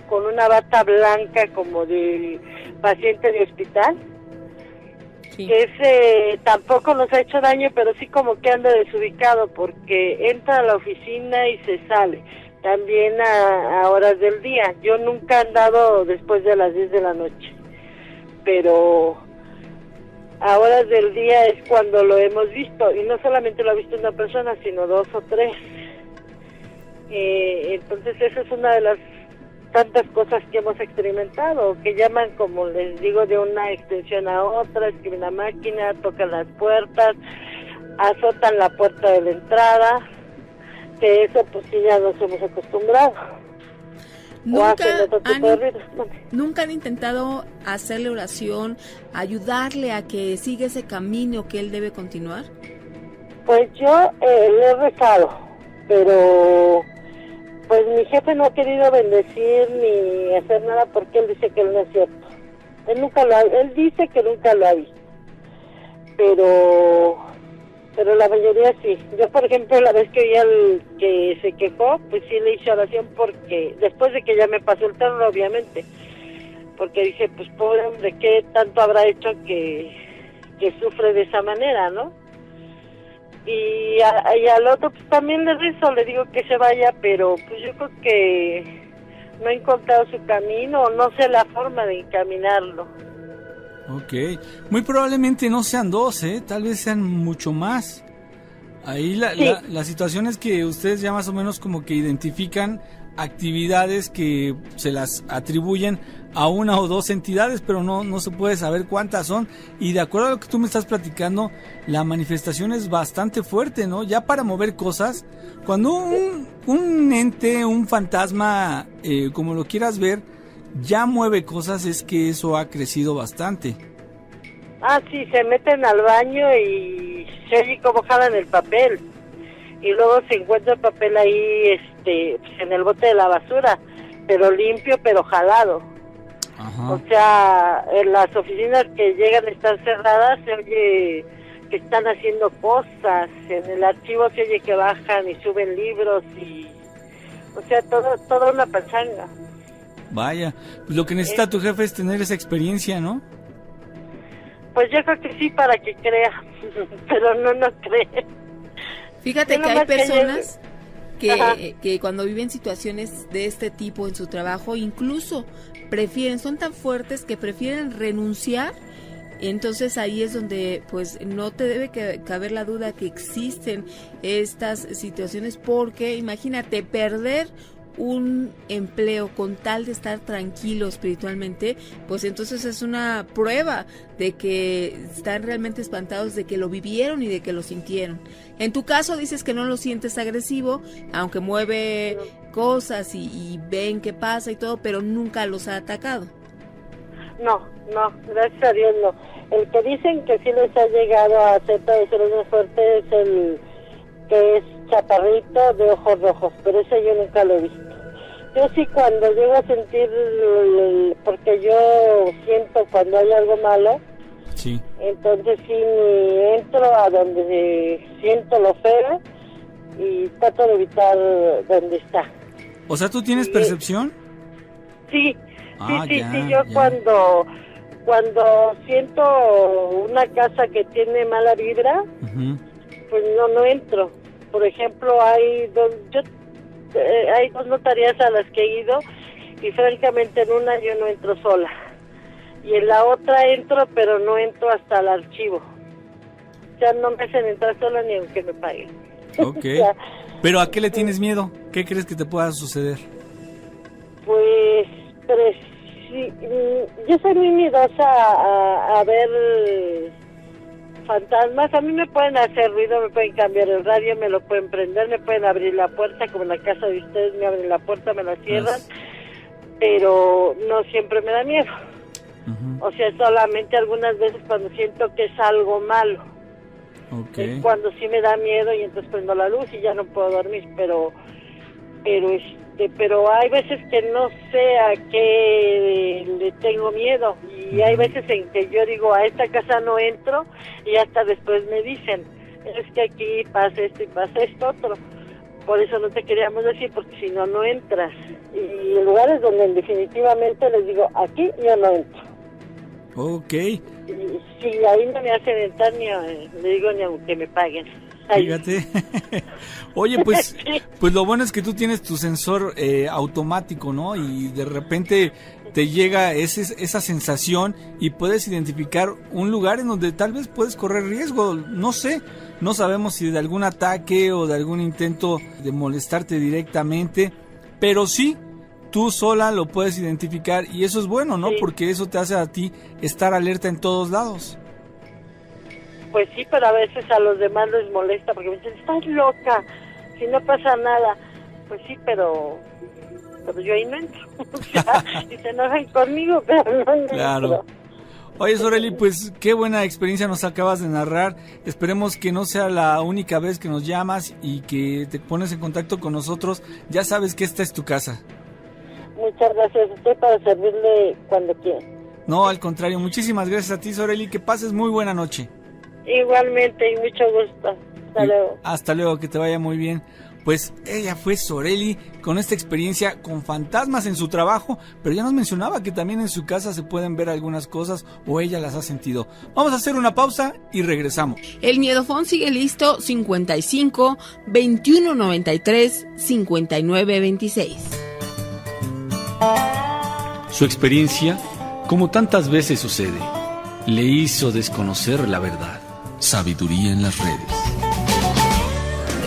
con una bata blanca como de paciente de hospital. Sí. Que ese tampoco nos ha hecho daño, pero sí como que anda desubicado, porque entra a la oficina y se sale, también a horas del día. Yo nunca he andado después de las 10 de la noche, pero a horas del día es cuando lo hemos visto, y no solamente lo ha visto una persona, sino 2 o 3. Entonces esa es una de las tantas cosas que hemos experimentado, que llaman, como les digo, de una extensión a otra, escriben la máquina, tocan las puertas, azotan la puerta de la entrada, que eso pues sí ya nos hemos acostumbrado. ¿Nunca han intentado hacerle oración, ayudarle a que siga ese camino que él debe continuar? Pues yo le he rezado, pero pues mi jefe no ha querido bendecir ni hacer nada, porque él dice que no es cierto. Él dice que nunca lo ha visto, pero la mayoría sí. Yo, por ejemplo, la vez que oí al que se quejó, pues sí le hice oración, porque después de que ya me pasó el terror, obviamente, porque dije, pues pobre hombre, ¿qué tanto habrá hecho que sufre de esa manera, no? Y al otro pues también le rezo, le digo que se vaya, pero pues yo creo que no ha encontrado su camino, no sé la forma de encaminarlo. Ok, muy probablemente no sean 2, tal vez sean mucho más. Ahí la situación es que ustedes ya más o menos como que identifican actividades que se las atribuyen a 1 o 2 entidades, pero no se puede saber cuántas son. Y de acuerdo a lo que tú me estás platicando, la manifestación es bastante fuerte, ¿no? Ya para mover cosas, cuando un ente, un fantasma, como lo quieras ver, ya mueve cosas, es que eso ha crecido bastante. Ah, sí, se meten al baño y se oye como jalan el papel, y luego se encuentra el papel ahí en el bote de la basura, pero limpio, pero jalado. Ajá. O sea, en las oficinas que llegan a estar cerradas se oye que están haciendo cosas, en el archivo se oye que bajan y suben libros, y o sea, toda una pachanga. Vaya, pues lo que necesita tu jefe es tener esa experiencia, ¿no? Pues yo creo que sí, para que crea, pero no cree. Fíjate Yo que hay nomás personas Ajá. que cuando viven situaciones de este tipo en su trabajo, incluso son tan fuertes que prefieren renunciar. Entonces ahí es donde pues no te debe caber la duda que existen estas situaciones, porque imagínate perder un empleo con tal de estar tranquilo espiritualmente, pues entonces es una prueba de que están realmente espantados de que lo vivieron y de que lo sintieron. En tu caso dices que no lo sientes agresivo, aunque mueve cosas y ven qué pasa y todo, pero nunca los ha atacado. No, gracias a Dios no. El que dicen que sí les ha llegado a hacer travesuras muy fuertes es el que es chaparrito de ojos rojos, pero ese yo nunca lo he visto. Yo sí, cuando llego a sentir, porque yo siento cuando hay algo malo, Sí. entonces sí entro a donde siento lo feo y trato de evitar donde está. O sea, ¿tú tienes Sí. percepción? Sí, Ah, sí, ya, yo ya. cuando siento una casa que tiene mala vibra, Ujú. pues no entro. Por ejemplo, hay dos notarías a las que he ido y francamente en una yo no entro sola. Y en la otra entro, pero no entro hasta el archivo. O sea, no me hacen entrar sola ni aunque me paguen. Ok. O sea, ¿Pero a qué le tienes miedo? ¿Qué crees que te pueda suceder? pues, sí, yo soy muy miedosa a ver fantasmas. A mí me pueden hacer ruido, me pueden cambiar el radio, me lo pueden prender, me pueden abrir la puerta, como en la casa de ustedes me abren la puerta, me la cierran, pero no siempre me da miedo. Ujú. O sea, solamente algunas veces cuando siento que es algo malo, Ok. es cuando sí me da miedo y entonces prendo la luz y ya no puedo dormir, pero hay veces que no sé a qué le tengo miedo y hay veces en que yo digo a esta casa no entro y hasta después me dicen es que aquí pasa esto y pasa esto otro, por eso no te queríamos decir porque si no entras, y en lugares donde definitivamente les digo aquí yo no entro. Ok. Y si ahí no me hacen entrar le digo ni aunque me paguen. Ahí. Fíjate. Oye, pues lo bueno es que tú tienes tu sensor automático, ¿no? Y de repente te llega esa sensación y puedes identificar un lugar en donde tal vez puedes correr riesgo. No sé, no sabemos si de algún ataque o de algún intento de molestarte directamente, pero sí, tú sola lo puedes identificar y eso es bueno, ¿no? Sí. Porque eso te hace a ti estar alerta en todos lados. Pues sí, pero a veces a los demás les molesta porque me dicen, estás loca, si no pasa nada. Pues sí, pero yo ahí no entro. O sea, y se enojan conmigo, pero no entro. Claro. Oye, Soreli, pues qué buena experiencia nos acabas de narrar. Esperemos que no sea la única vez que nos llamas y que te pones en contacto con nosotros. Ya sabes que esta es tu casa. Muchas gracias, estoy para servirle cuando quiera. No, al contrario, muchísimas gracias a ti, Soreli. Que pases muy buena noche. Igualmente y mucho gusto. Hasta luego. Hasta luego, que te vaya muy bien. Pues ella fue Soreli con esta experiencia con fantasmas en su trabajo, pero ya nos mencionaba que también en su casa se pueden ver algunas cosas o ella las ha sentido. Vamos a hacer una pausa y regresamos. El Miedofón sigue listo 55 21 93 59 26. Su experiencia, como tantas veces sucede, le hizo desconocer la verdad. Sabiduría en las redes.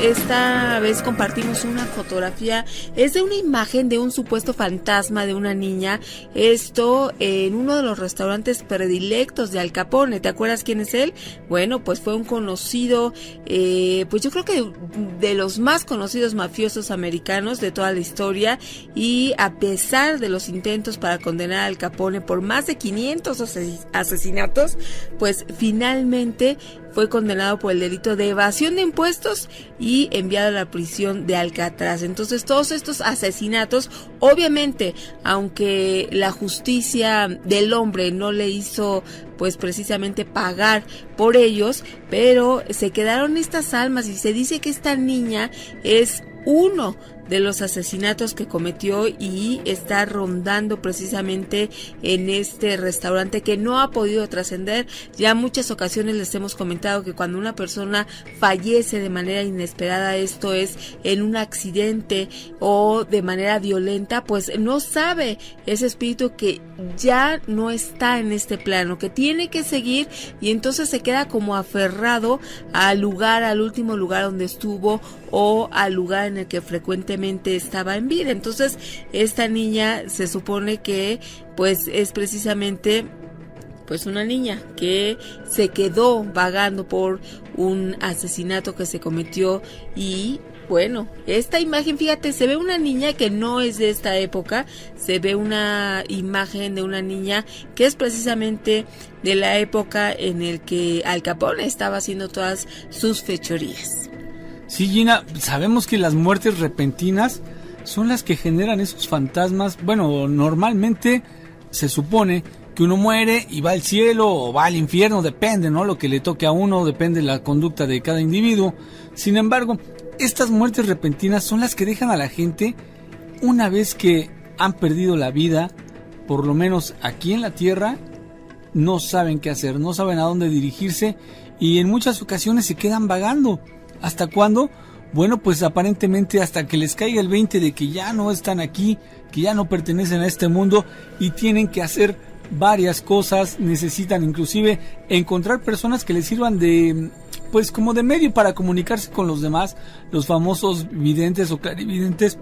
Esta vez compartimos una fotografía, es de una imagen de un supuesto fantasma de una niña, esto en uno de los restaurantes predilectos de Al Capone. ¿Te acuerdas quién es él? Bueno, pues fue un conocido, pues yo creo que de los más conocidos mafiosos americanos de toda la historia, y a pesar de los intentos para condenar a Al Capone por más de 500 asesinatos, pues finalmente fue condenado por el delito de evasión de impuestos y enviado a la prisión de Alcatraz. Entonces, todos estos asesinatos, obviamente, aunque la justicia del hombre no le hizo, pues precisamente pagar por ellos, pero se quedaron estas almas y se dice que esta niña es uno de los asesinatos que cometió y está rondando precisamente en este restaurante que no ha podido trascender. Ya muchas ocasiones les hemos comentado que cuando una persona fallece de manera inesperada, esto es en un accidente o de manera violenta, pues no sabe ese espíritu que ya no está en este plano, que tiene que seguir, y entonces se queda como aferrado al lugar, al último lugar donde estuvo o al lugar en el que frecuentemente estaba en vida. Entonces esta niña se supone que pues es precisamente pues una niña que se quedó vagando por un asesinato que se cometió. Y bueno, esta imagen, fíjate, se ve una niña que no es de esta época, se ve una imagen de una niña que es precisamente de la época en el que Al Capone estaba haciendo todas sus fechorías. Sí, Gina, sabemos que las muertes repentinas son las que generan esos fantasmas. Bueno, normalmente se supone que uno muere y va al cielo o va al infierno, depende, ¿no? Lo que le toque a uno, depende de la conducta de cada individuo. Sin embargo, estas muertes repentinas son las que dejan a la gente, una vez que han perdido la vida, por lo menos aquí en la tierra, no saben qué hacer, no saben a dónde dirigirse y en muchas ocasiones se quedan vagando. ¿Hasta cuándo? Bueno, pues aparentemente hasta que les caiga el 20 de que ya no están aquí, que ya no pertenecen a este mundo y tienen que hacer varias cosas. Necesitan inclusive encontrar personas que les sirvan de, pues como de medio para comunicarse con los demás, los famosos videntes o clarividentes,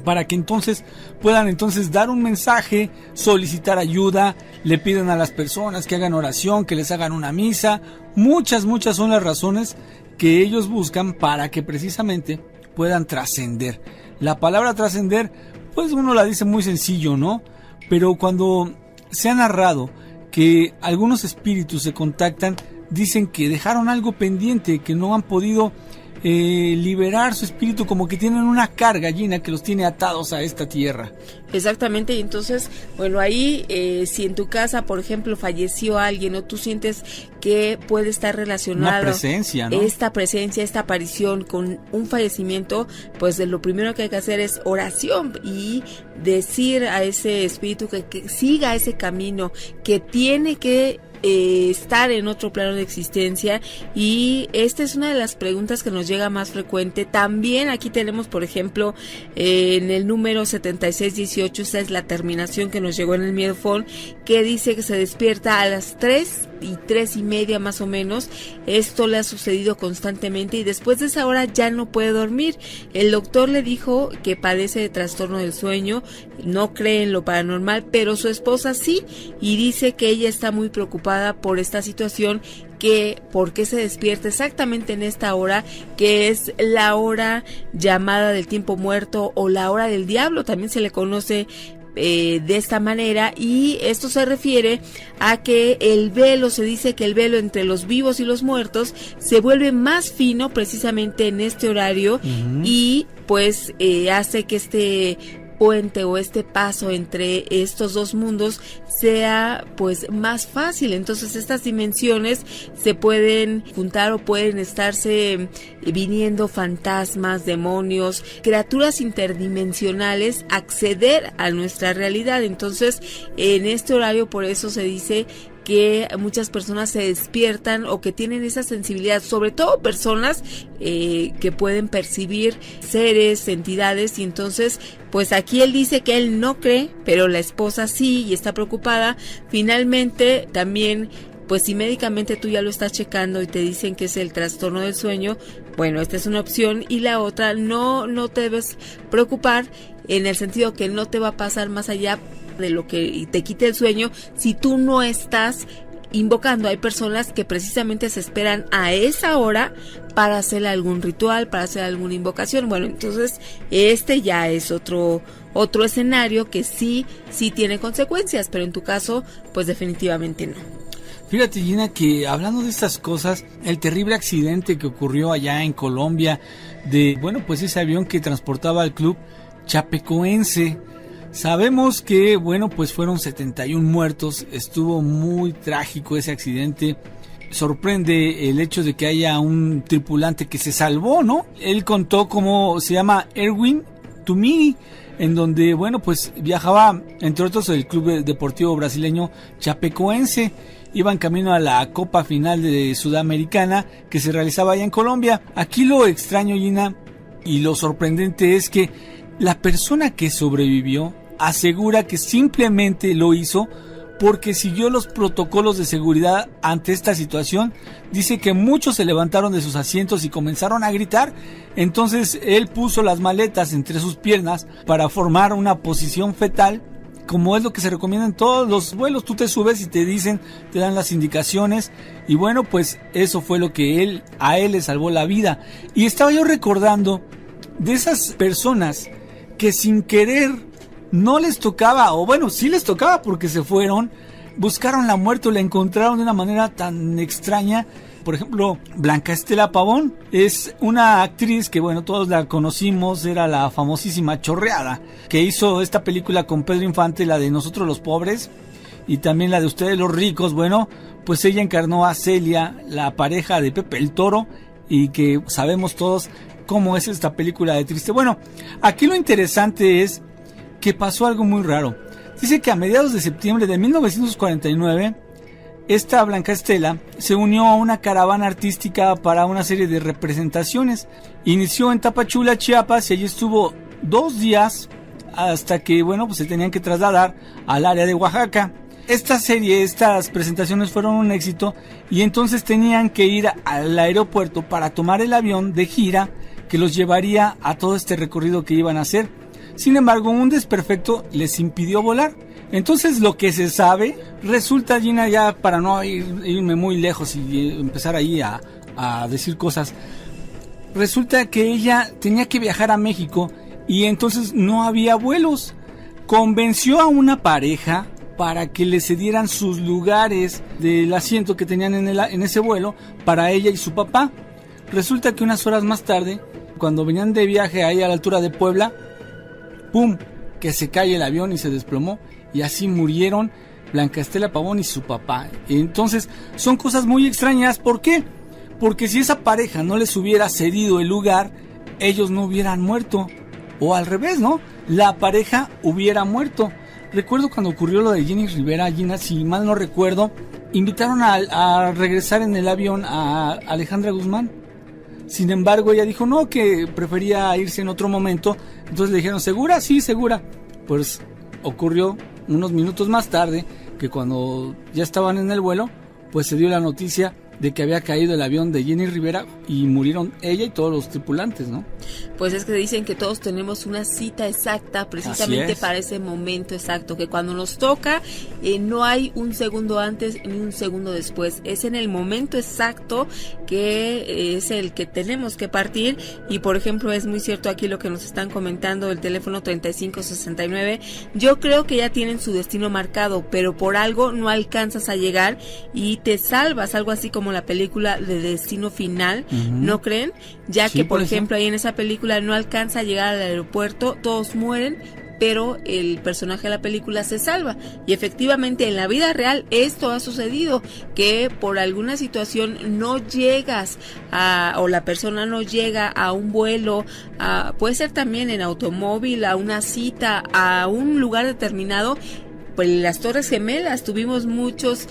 para que entonces puedan dar un mensaje, solicitar ayuda, le piden a las personas que hagan oración, que les hagan una misa. Muchas son las razones que ellos buscan para que precisamente puedan trascender. La palabra trascender, pues uno la dice muy sencillo, ¿no? Pero cuando se ha narrado que algunos espíritus se contactan, dicen que dejaron algo pendiente, que no han podido liberar su espíritu, como que tienen una carga, Gina, que los tiene atados a esta tierra. Exactamente, y entonces, bueno, ahí si en tu casa, por ejemplo, falleció alguien o tú sientes que puede estar relacionado una presencia, ¿no? Esta presencia, esta aparición con un fallecimiento, pues lo primero que hay que hacer es oración y decir a ese espíritu que siga ese camino, que tiene que estar en otro plano de existencia. Y esta es una de las preguntas que nos llega más frecuente. También aquí tenemos, por ejemplo, en el número 7618, esta es la terminación que nos llegó en el Miedofón, que dice que se despierta a las 3:30 más o menos. Esto le ha sucedido constantemente y después de esa hora ya no puede dormir. El doctor le dijo que padece de trastorno del sueño, no cree en lo paranormal, pero su esposa sí, y dice que ella está muy preocupada por esta situación, que por qué se despierta exactamente en esta hora, que es la hora llamada del tiempo muerto o la hora del diablo, también se le conoce de esta manera, y esto se refiere a que el velo, se dice que el velo entre los vivos y los muertos se vuelve más fino precisamente en este horario. Y pues hace que este puente o este paso entre estos dos mundos sea pues más fácil. Entonces estas dimensiones se pueden juntar o pueden estarse viniendo fantasmas, demonios, criaturas interdimensionales, acceder a nuestra realidad. Entonces en este horario, por eso se dice que muchas personas se despiertan o que tienen esa sensibilidad, sobre todo personas que pueden percibir seres, entidades, y entonces pues aquí él dice que él no cree, pero la esposa sí y está preocupada. Finalmente también, pues si médicamente tú ya lo estás checando y te dicen que es el trastorno del sueño, bueno, esta es una opción, y la otra, no te debes preocupar en el sentido que no te va a pasar más allá de lo que te quite el sueño si tú no estás invocando. Hay personas que precisamente se esperan a esa hora para hacer algún ritual, para hacer alguna invocación. Bueno, entonces este ya es otro escenario que sí tiene consecuencias, pero en tu caso pues definitivamente no. Fíjate, Gina, que hablando de estas cosas, el terrible accidente que ocurrió allá en Colombia de, bueno, pues ese avión que transportaba al club chapecoense. Sabemos que, bueno, pues fueron 71 muertos, estuvo muy trágico ese accidente. sorprende el hecho de que haya un tripulante que se salvó, ¿no? Él contó cómo se llama Erwin Tumiri, en donde, bueno, pues viajaba, entre otros, el club deportivo brasileño Chapecoense. Iban camino a la Copa Final de Sudamericana que se realizaba allá en Colombia. Aquí lo extraño, Gina, y lo sorprendente es que la persona que sobrevivió asegura que simplemente lo hizo porque siguió los protocolos de seguridad ante esta situación. Dice que muchos se levantaron de sus asientos y comenzaron a gritar. Entonces él puso las maletas entre sus piernas para formar una posición fetal, como es lo que se recomienda en todos los vuelos. Tú te subes y te dicen, te dan las indicaciones, y bueno, pues eso fue lo que a él le salvó la vida. Y estaba yo recordando de esas personas que sin querer no les tocaba, o bueno, sí les tocaba porque se fueron, buscaron la muerte o la encontraron de una manera tan extraña. Por ejemplo, Blanca Estela Pavón es una actriz que, bueno, todos la conocimos, era la famosísima Chorreada, que hizo esta película con Pedro Infante, la de Nosotros los Pobres, y también la de Ustedes los Ricos. Bueno, pues ella encarnó a Celia, la pareja de Pepe el Toro, y que sabemos todos cómo es esta película de triste. Bueno, aquí lo interesante es que pasó algo muy raro. Dice que a mediados de septiembre de 1949, esta Blanca Estela se unió a una caravana artística para una serie de representaciones. Inició en Tapachula, Chiapas, y allí estuvo 2 días hasta que, bueno, pues se tenían que trasladar al área de Oaxaca. Estas presentaciones fueron un éxito, y entonces tenían que ir al aeropuerto para tomar el avión de gira que los llevaría a todo este recorrido que iban a hacer. Sin embargo, un desperfecto les impidió volar. Entonces, lo que se sabe, resulta, Gina, ya para no irme muy lejos y empezar ahí a decir cosas, resulta que ella tenía que viajar a México y entonces no había vuelos. Convenció a una pareja para que le cedieran sus lugares del asiento que tenían en ese vuelo para ella y su papá. Resulta que unas horas más tarde, cuando venían de viaje ahí a la altura de Puebla, ¡pum!, que se cae el avión y se desplomó, y así murieron Blanca Estela Pavón y su papá. Entonces son cosas muy extrañas. ¿Por qué? Porque si esa pareja no les hubiera cedido el lugar, ellos no hubieran muerto, o al revés, ¿no? La pareja hubiera muerto. Recuerdo cuando ocurrió lo de Jenny Rivera, Gina, si mal no recuerdo, invitaron a regresar en el avión a Alejandra Guzmán. Sin embargo, ella dijo no, que prefería irse en otro momento. Entonces le dijeron, ¿segura? Sí, segura. Pues ocurrió unos minutos más tarde que cuando ya estaban en el vuelo, pues se dio la noticia de que había caído el avión de Jenny Rivera y murieron ella y todos los tripulantes, ¿no? Pues es que dicen que todos tenemos una cita exacta precisamente para ese momento exacto, que cuando nos toca no hay un segundo antes ni un segundo después, es en el momento exacto que es el que tenemos que partir. Y por ejemplo, es muy cierto aquí lo que nos están comentando, el teléfono 3569, yo creo que ya tienen su destino marcado, pero por algo no alcanzas a llegar y te salvas, algo así como la película de Destino Final, ¿no creen? Ya Sí, que, por por ejemplo, ahí en esa película no alcanza a llegar al aeropuerto, todos mueren, pero el personaje de la película se salva. Y efectivamente en la vida real esto ha sucedido, que por alguna situación no llegas o la persona no llega a un vuelo, puede ser también en automóvil, a una cita, a un lugar determinado. Pues las Torres Gemelas tuvimos muchos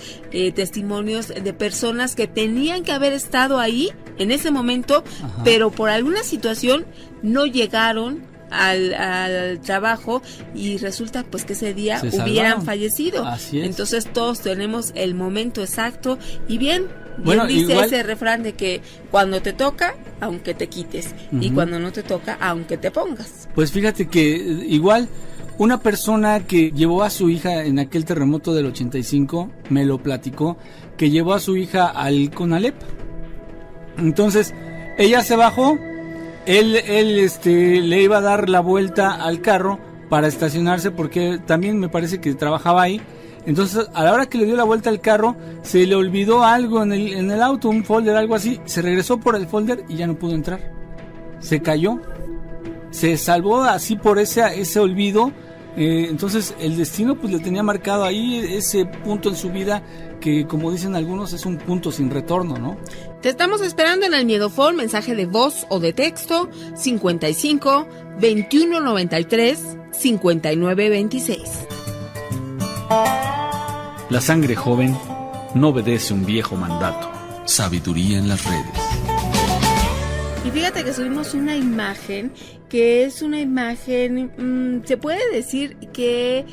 testimonios de personas que tenían que haber estado ahí en ese momento, pero por alguna situación no llegaron al trabajo y resulta pues que ese día hubieran fallecido. Así es. Entonces todos tenemos el momento exacto y bien Bueno, dice igual, ese refrán de que cuando te toca, aunque te quites, y cuando no te toca, aunque te pongas. Pues fíjate que igual una persona que llevó a su hija en aquel terremoto del 85 me lo platicó, que llevó a su hija al CONALEP. Entonces ella se bajó, él le iba a dar la vuelta al carro para estacionarse porque también me parece que trabajaba ahí. Entonces a la hora que le dio la vuelta al carro se le olvidó algo en el auto, un folder, algo así. Se regresó por el folder y ya no pudo entrar. Se cayó. Se salvó así por ese olvido. Entonces el destino pues le tenía marcado ahí ese punto en su vida que, como dicen algunos, es un punto sin retorno, ¿no? Te estamos esperando en el Miedofón, mensaje de voz o de texto 55 21 93 59 26. La sangre joven no obedece un viejo mandato. Sabiduría en las redes. Y fíjate que subimos una imagen que es una imagen, se puede decir que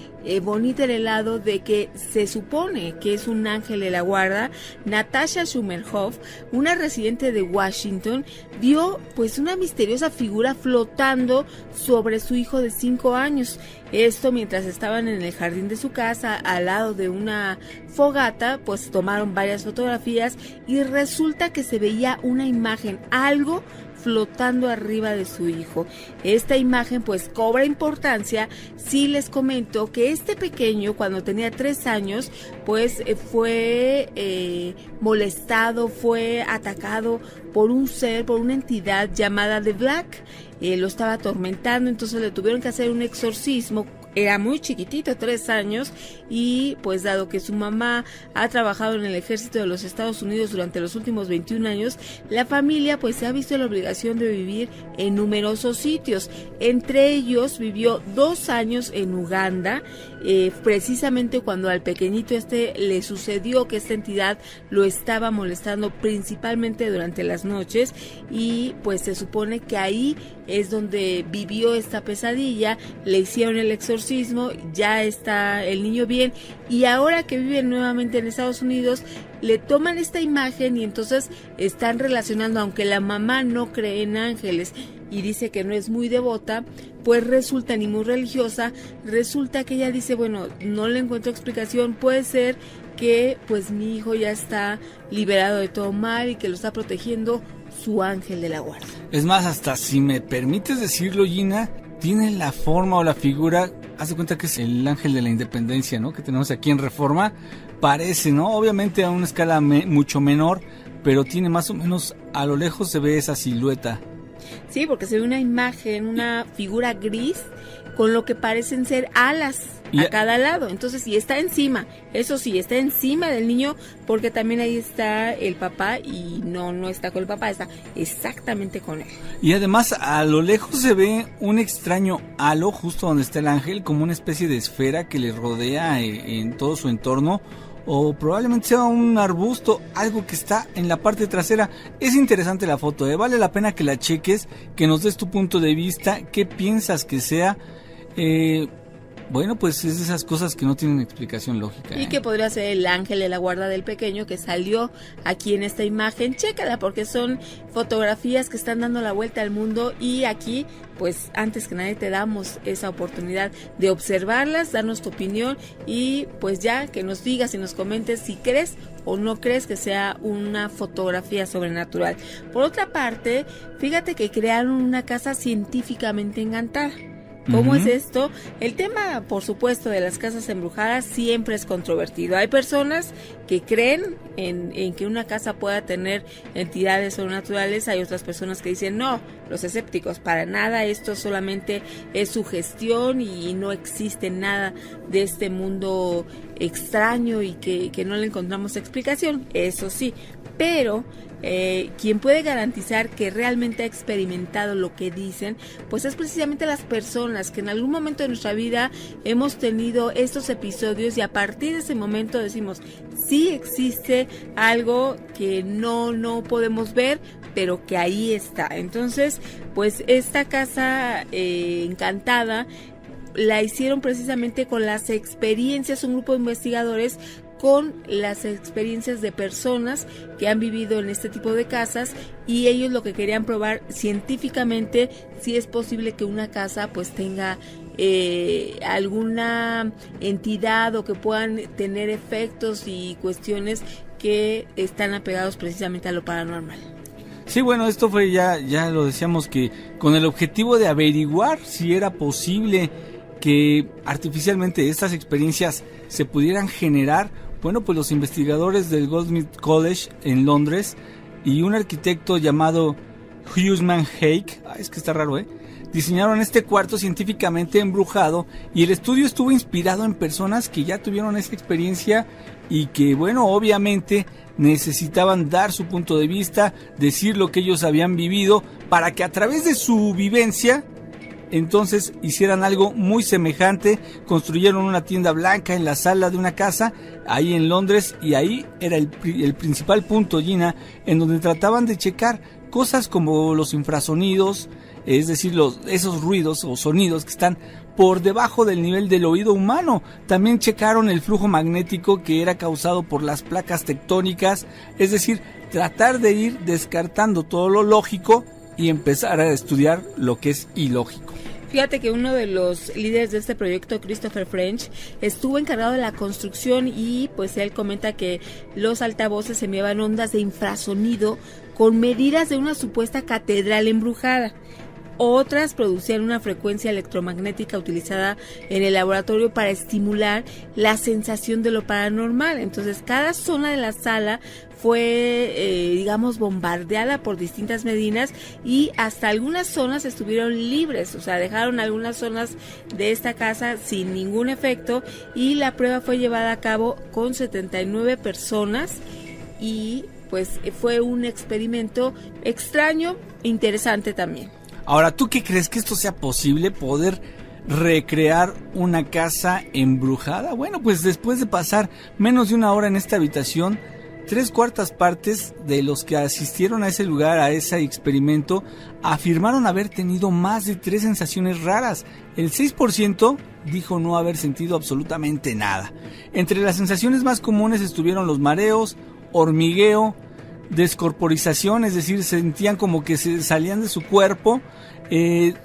bonita en el lado de que se supone que es un ángel de la guarda. Natasha Schumerhoff, una residente de Washington, vio pues una misteriosa figura flotando sobre su hijo de 5 años. Esto mientras estaban en el jardín de su casa, al lado de una fogata, pues tomaron varias fotografías y resulta que se veía una imagen, algo flotando arriba de su hijo. Esta imagen pues cobra importancia si les comento que este pequeño, cuando tenía 3 años, pues fue molestado, fue atacado por un ser, por una entidad llamada The Black. Lo estaba atormentando, entonces le tuvieron que hacer un exorcismo. Era muy chiquitito, 3 años, y pues dado que su mamá ha trabajado en el ejército de los Estados Unidos durante los últimos 21 años, la familia pues se ha visto en la obligación de vivir en numerosos sitios. Entre ellos vivió 2 años en Uganda, precisamente cuando al pequeñito le sucedió que esta entidad lo estaba molestando principalmente durante las noches, y pues se supone que ahí es donde vivió esta pesadilla. Le hicieron el exorcismo, ya está el niño bien, y ahora que vive nuevamente en Estados Unidos le toman esta imagen y entonces están relacionando, aunque la mamá no cree en ángeles y dice que no es muy devota, pues resulta ni muy religiosa, resulta que ella dice, bueno, no le encuentro explicación, puede ser que pues mi hijo ya está liberado de todo mal y que lo está protegiendo su ángel de la guarda. Es más, hasta si me permites decirlo, Gina, tiene la forma o la figura, haz de cuenta que es el ángel de la independencia, ¿no? Que tenemos aquí en Reforma, parece, ¿no? Obviamente a una escala mucho menor, pero tiene más o menos, a lo lejos se ve esa silueta. Sí, porque se ve una imagen, una figura gris con lo que parecen ser alas a cada lado. Entonces, y está encima, eso sí, está encima del niño, porque también ahí está el papá y no está con el papá, está exactamente con él. Y además a lo lejos se ve un extraño halo justo donde está el ángel, como una especie de esfera que le rodea en todo su entorno, o probablemente sea un arbusto, algo que está en la parte trasera. Es interesante la foto, vale la pena que la cheques, que nos des tu punto de vista, qué piensas que sea. Bueno, pues es de esas cosas que no tienen explicación lógica. Y que podría ser el ángel de la guarda del pequeño que salió aquí en esta imagen. Chécala, porque son fotografías que están dando la vuelta al mundo, y aquí pues antes que nadie te damos esa oportunidad de observarlas, darnos tu opinión y pues ya que nos digas y nos comentes si crees o no crees que sea una fotografía sobrenatural. Por otra parte, fíjate que crearon una casa científicamente encantada. ¿Cómo es esto? El tema, por supuesto, de las casas embrujadas siempre es controvertido. Hay personas que creen en que una casa pueda tener entidades sobrenaturales. Hay otras personas que dicen, no, los escépticos, para nada, esto solamente es sugestión y no existe nada de este mundo extraño y que no le encontramos explicación. Eso sí, pero quien puede garantizar que realmente ha experimentado lo que dicen, pues es precisamente las personas que en algún momento de nuestra vida hemos tenido estos episodios, y a partir de ese momento decimos, sí existe algo que no podemos ver, pero que ahí está. Entonces, pues esta casa encantada la hicieron precisamente con las experiencias, un grupo de investigadores con las experiencias de personas que han vivido en este tipo de casas, y ellos lo que querían probar científicamente si es posible que una casa pues tenga alguna entidad o que puedan tener efectos y cuestiones que están apegados precisamente a lo paranormal. Sí, bueno, esto fue ya lo decíamos, que con el objetivo de averiguar si era posible que artificialmente estas experiencias se pudieran generar. Bueno, pues los investigadores del Goldsmith College en Londres y un arquitecto llamado Huseman Hake, es que está raro, diseñaron este cuarto científicamente embrujado, y el estudio estuvo inspirado en personas que ya tuvieron esta experiencia y que, bueno, obviamente necesitaban dar su punto de vista, decir lo que ellos habían vivido, para que a través de su vivencia entonces hicieran algo muy semejante. Construyeron una tienda blanca en la sala de una casa ahí en Londres, y ahí era el principal punto, Gina, en donde trataban de checar cosas como los infrasonidos, es decir, esos ruidos o sonidos que están por debajo del nivel del oído humano. También checaron el flujo magnético que era causado por las placas tectónicas, es decir, tratar de ir descartando todo lo lógico y empezar a estudiar lo que es ilógico. Fíjate que uno de los líderes de este proyecto, Christopher French, estuvo encargado de la construcción, y pues él comenta que los altavoces enviaban ondas de infrasonido con medidas de una supuesta catedral embrujada. Otras producían una frecuencia electromagnética utilizada en el laboratorio para estimular la sensación de lo paranormal. Entonces, cada zona de la sala fue, digamos, bombardeada por distintas medidas, y hasta algunas zonas estuvieron libres, o sea, dejaron algunas zonas de esta casa sin ningún efecto, y la prueba fue llevada a cabo con 79 personas, y pues fue un experimento extraño, interesante también. Ahora, ¿tú qué crees? ¿Que esto sea posible, poder recrear una casa embrujada? Bueno, pues después de pasar menos de una hora en esta habitación, 3/4 partes de los que asistieron a ese lugar, a ese experimento, afirmaron haber tenido más de 3 sensaciones raras. El 6% dijo no haber sentido absolutamente nada. Entre las sensaciones más comunes estuvieron los mareos, hormigueo, descorporización, es decir, sentían como que se salían de su cuerpo,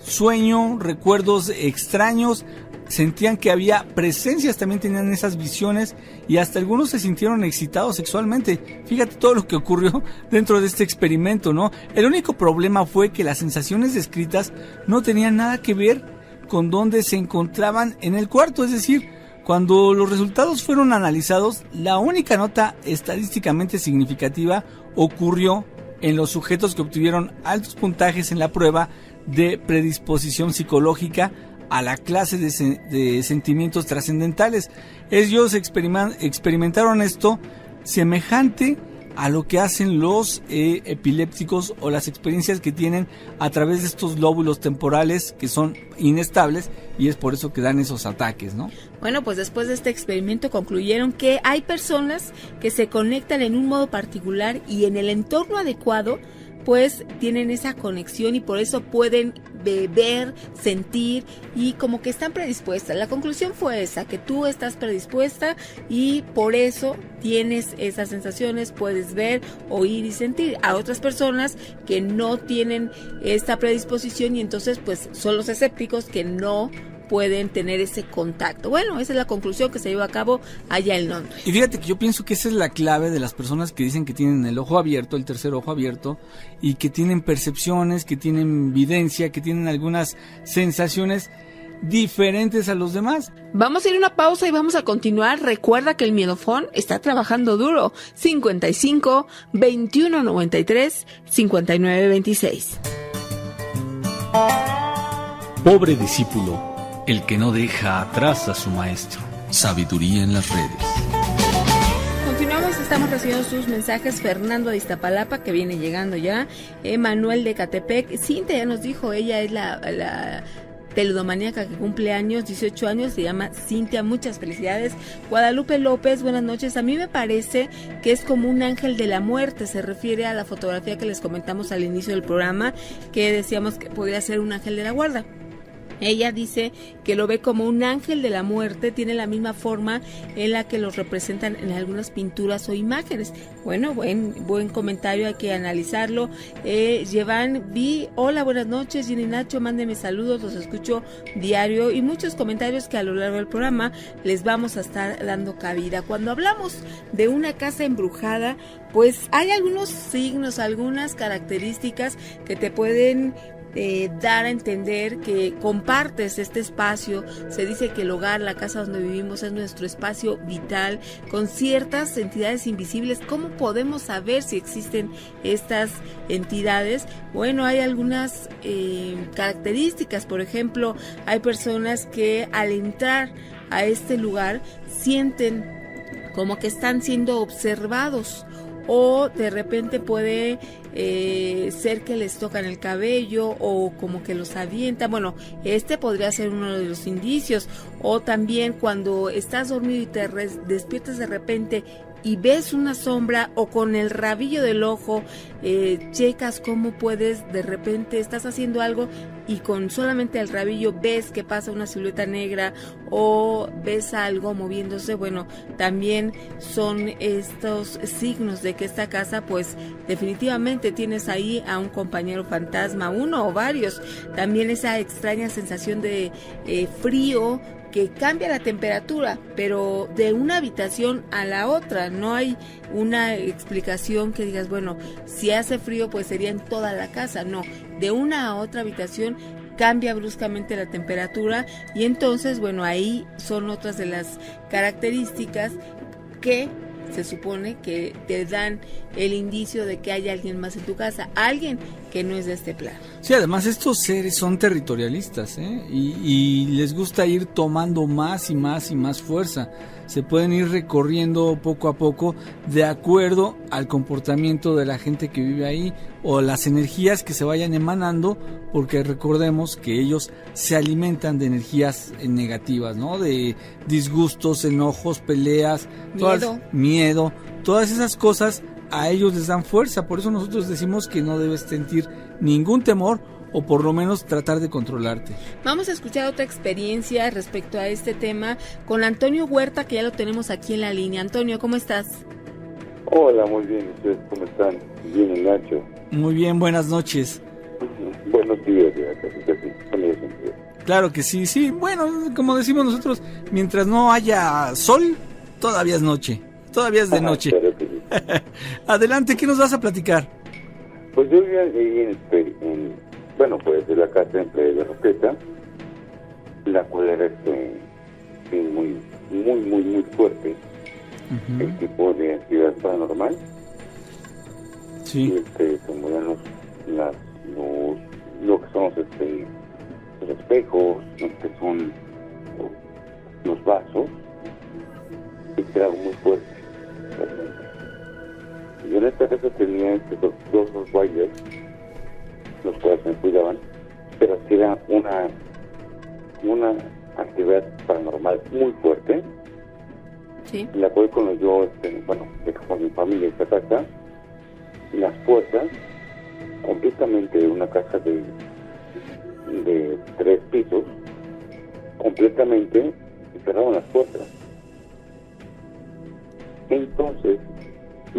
sueño, recuerdos extraños, sentían que había presencias, también tenían esas visiones, y hasta algunos se sintieron excitados sexualmente. Fíjate todo lo que ocurrió dentro de este experimento, ¿no? El único problema fue que las sensaciones descritas no tenían nada que ver con dónde se encontraban en el cuarto, es decir, cuando los resultados fueron analizados, la única nota estadísticamente significativa ocurrió en los sujetos que obtuvieron altos puntajes en la prueba de predisposición psicológica a la clase de sentimientos trascendentales. Ellos experimentaron esto semejante a lo que hacen los epilépticos, o las experiencias que tienen a través de estos lóbulos temporales que son inestables, y es por eso que dan esos ataques, ¿no? Bueno, pues después de este experimento concluyeron que hay personas que se conectan en un modo particular y en el entorno adecuado, pues tienen esa conexión, y por eso pueden ver, sentir, y como que están predispuestas. La conclusión fue esa, que tú estás predispuesta y por eso tienes esas sensaciones, puedes ver, oír y sentir. A otras personas que no tienen esta predisposición, y entonces pues son los escépticos que no pueden tener ese contacto. Bueno, esa es la conclusión que se llevó a cabo allá en Londres. Y fíjate que yo pienso que esa es la clave de las personas que dicen que tienen el ojo abierto, el tercer ojo abierto, y que tienen percepciones, que tienen videncia, que tienen algunas sensaciones diferentes a los demás. Vamos a ir a una pausa y vamos a continuar. Recuerda que el Miedofón está trabajando duro. 55 21 93 59 26. Pobre discípulo, el que no deja atrás a su maestro. Sabiduría en las redes. Continuamos, estamos recibiendo sus mensajes. Fernando de Iztapalapa, que viene llegando ya. Manuel de Catepec. Cintia ya nos dijo, ella es la teludomaníaca que cumple años, 18 años, se llama Cintia, muchas felicidades. Guadalupe López, buenas noches. A mí me parece que es como un ángel de la muerte, se refiere a la fotografía que les comentamos al inicio del programa, que decíamos que podría ser un ángel de la guarda. Ella dice que lo ve como un ángel de la muerte, tiene la misma forma en la que los representan en algunas pinturas o imágenes. Bueno, buen comentario, hay que analizarlo. Llevan Vi, hola, buenas noches, Jenny Nacho, mándenme saludos, los escucho diario, y muchos comentarios que a lo largo del programa les vamos a estar dando cabida. Cuando hablamos de una casa embrujada, pues hay algunos signos, algunas características que te pueden dar a entender que compartes este espacio. Se dice que el hogar, la casa donde vivimos, es nuestro espacio vital con ciertas entidades invisibles. ¿Cómo podemos saber si existen estas entidades? Bueno, hay algunas características. Por ejemplo, hay personas que al entrar a este lugar sienten como que están siendo observados, o de repente puede ser que les tocan el cabello o como que los avientan. Bueno, este podría ser uno de los indicios. O también cuando estás dormido y te despiertas de repente y ves una sombra, o con el rabillo del ojo checas cómo puedes, de repente estás haciendo algo y con solamente el rabillo ves que pasa una silueta negra o ves algo moviéndose. Bueno, también son estos signos de que esta casa, pues definitivamente tienes ahí a un compañero fantasma, uno o varios. También esa extraña sensación de frío, que cambia la temperatura, pero de una habitación a la otra. No hay una explicación que digas, bueno, si hace frío pues sería en toda la casa. No, de una a otra habitación cambia bruscamente la temperatura, y entonces, bueno, ahí son otras de las características que se supone que te dan el indicio de que hay alguien más en tu casa, alguien que no es de este plano. Sí, además estos seres son territorialistas, y les gusta ir tomando más y más y más fuerza. Se pueden ir recorriendo poco a poco de acuerdo al comportamiento de la gente que vive ahí o las energías que se vayan emanando, porque recordemos que ellos se alimentan de energías negativas, ¿no? De disgustos, enojos, peleas, miedo, todas esas cosas a ellos les dan fuerza. Por eso nosotros decimos que no debes sentir ningún temor, o por lo menos tratar de controlarte. Vamos a escuchar otra experiencia respecto a este tema con Antonio Huerta, que ya lo tenemos aquí en la línea. Antonio, ¿cómo estás? Hola, muy bien. ¿Ustedes cómo están? Bien, Nacho. Muy bien, buenas noches. Buenos días, casi. Claro que sí, sí. Bueno, como decimos nosotros, mientras no haya sol, todavía es noche. Todavía es de noche. Claro que sí. Adelante, ¿qué nos vas a platicar? Pues yo vivía de la casa en Playa de Roqueta, la cual era muy fuerte. Uh-huh. El tipo de actividad paranormal. Sí. Se movían lo que son los espejos, lo que son los vasos, y era algo muy fuerte, realmente. Yo en esta casa tenía dos Rottweilers, los cuales me cuidaban, pero sí era una actividad paranormal muy fuerte. Sí. La cual cuando yo, con mi familia esta casa, las puertas, completamente de una casa de 3 pisos, completamente cerraban las puertas. Entonces,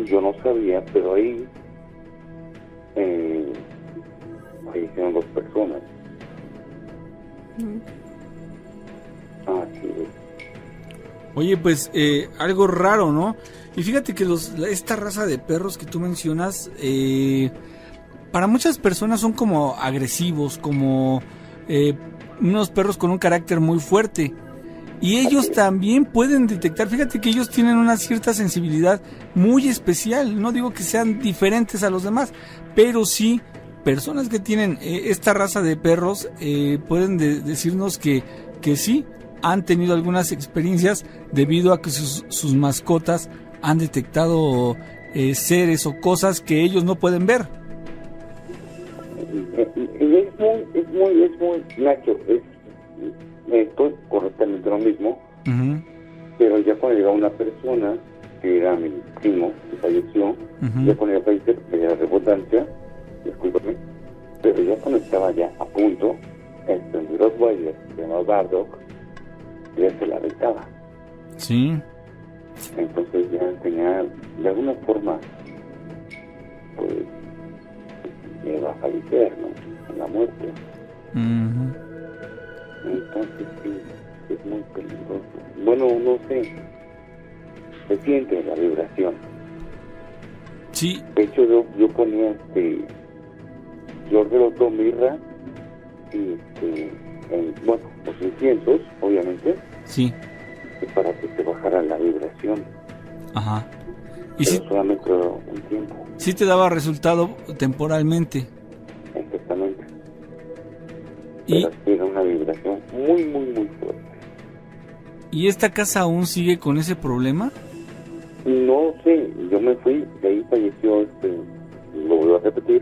yo no sabía, pero ahí hicieron 2 personas. Así es. Oye, pues algo raro, ¿no? Y fíjate que esta raza de perros que tú mencionas, para muchas personas son como agresivos, como unos perros con un carácter muy fuerte. Y ellos también pueden detectar, fíjate que ellos tienen una cierta sensibilidad muy especial. No digo que sean diferentes a los demás, pero sí, personas que tienen esta raza de perros pueden decirnos que sí, han tenido algunas experiencias debido a que sus mascotas han detectado seres o cosas que ellos no pueden ver. Es muy, Nacho, esto correctamente lo mismo. Uh-huh. Pero ya cuando llegaba una persona, que era mi primo, que falleció, uh-huh. Ya cuando iba a fallecer, me dio redundancia, discúlpame, pero ya cuando estaba ya a punto, mi Rottweiler, que se llamaba Bardock, ya se la aventaba. Sí. Entonces ya tenía, de alguna forma, pues, me iba a fallecer, ¿no? En la muerte. Uh-huh. Entonces sí, es muy peligroso. Bueno, no sé, se siente la vibración. Sí. De hecho, yo ponía flor de loto, mirra y bueno, los inciensos, obviamente, Sí. para que te bajara la vibración. Ajá. Y Pero si, solamente un tiempo, si te daba resultado temporalmente. exactamente. Y, Pero era una vibración muy, muy, muy fuerte. ¿Y esta casa aún sigue con ese problema? No sé, yo me fui, de ahí falleció, lo voy a repetir,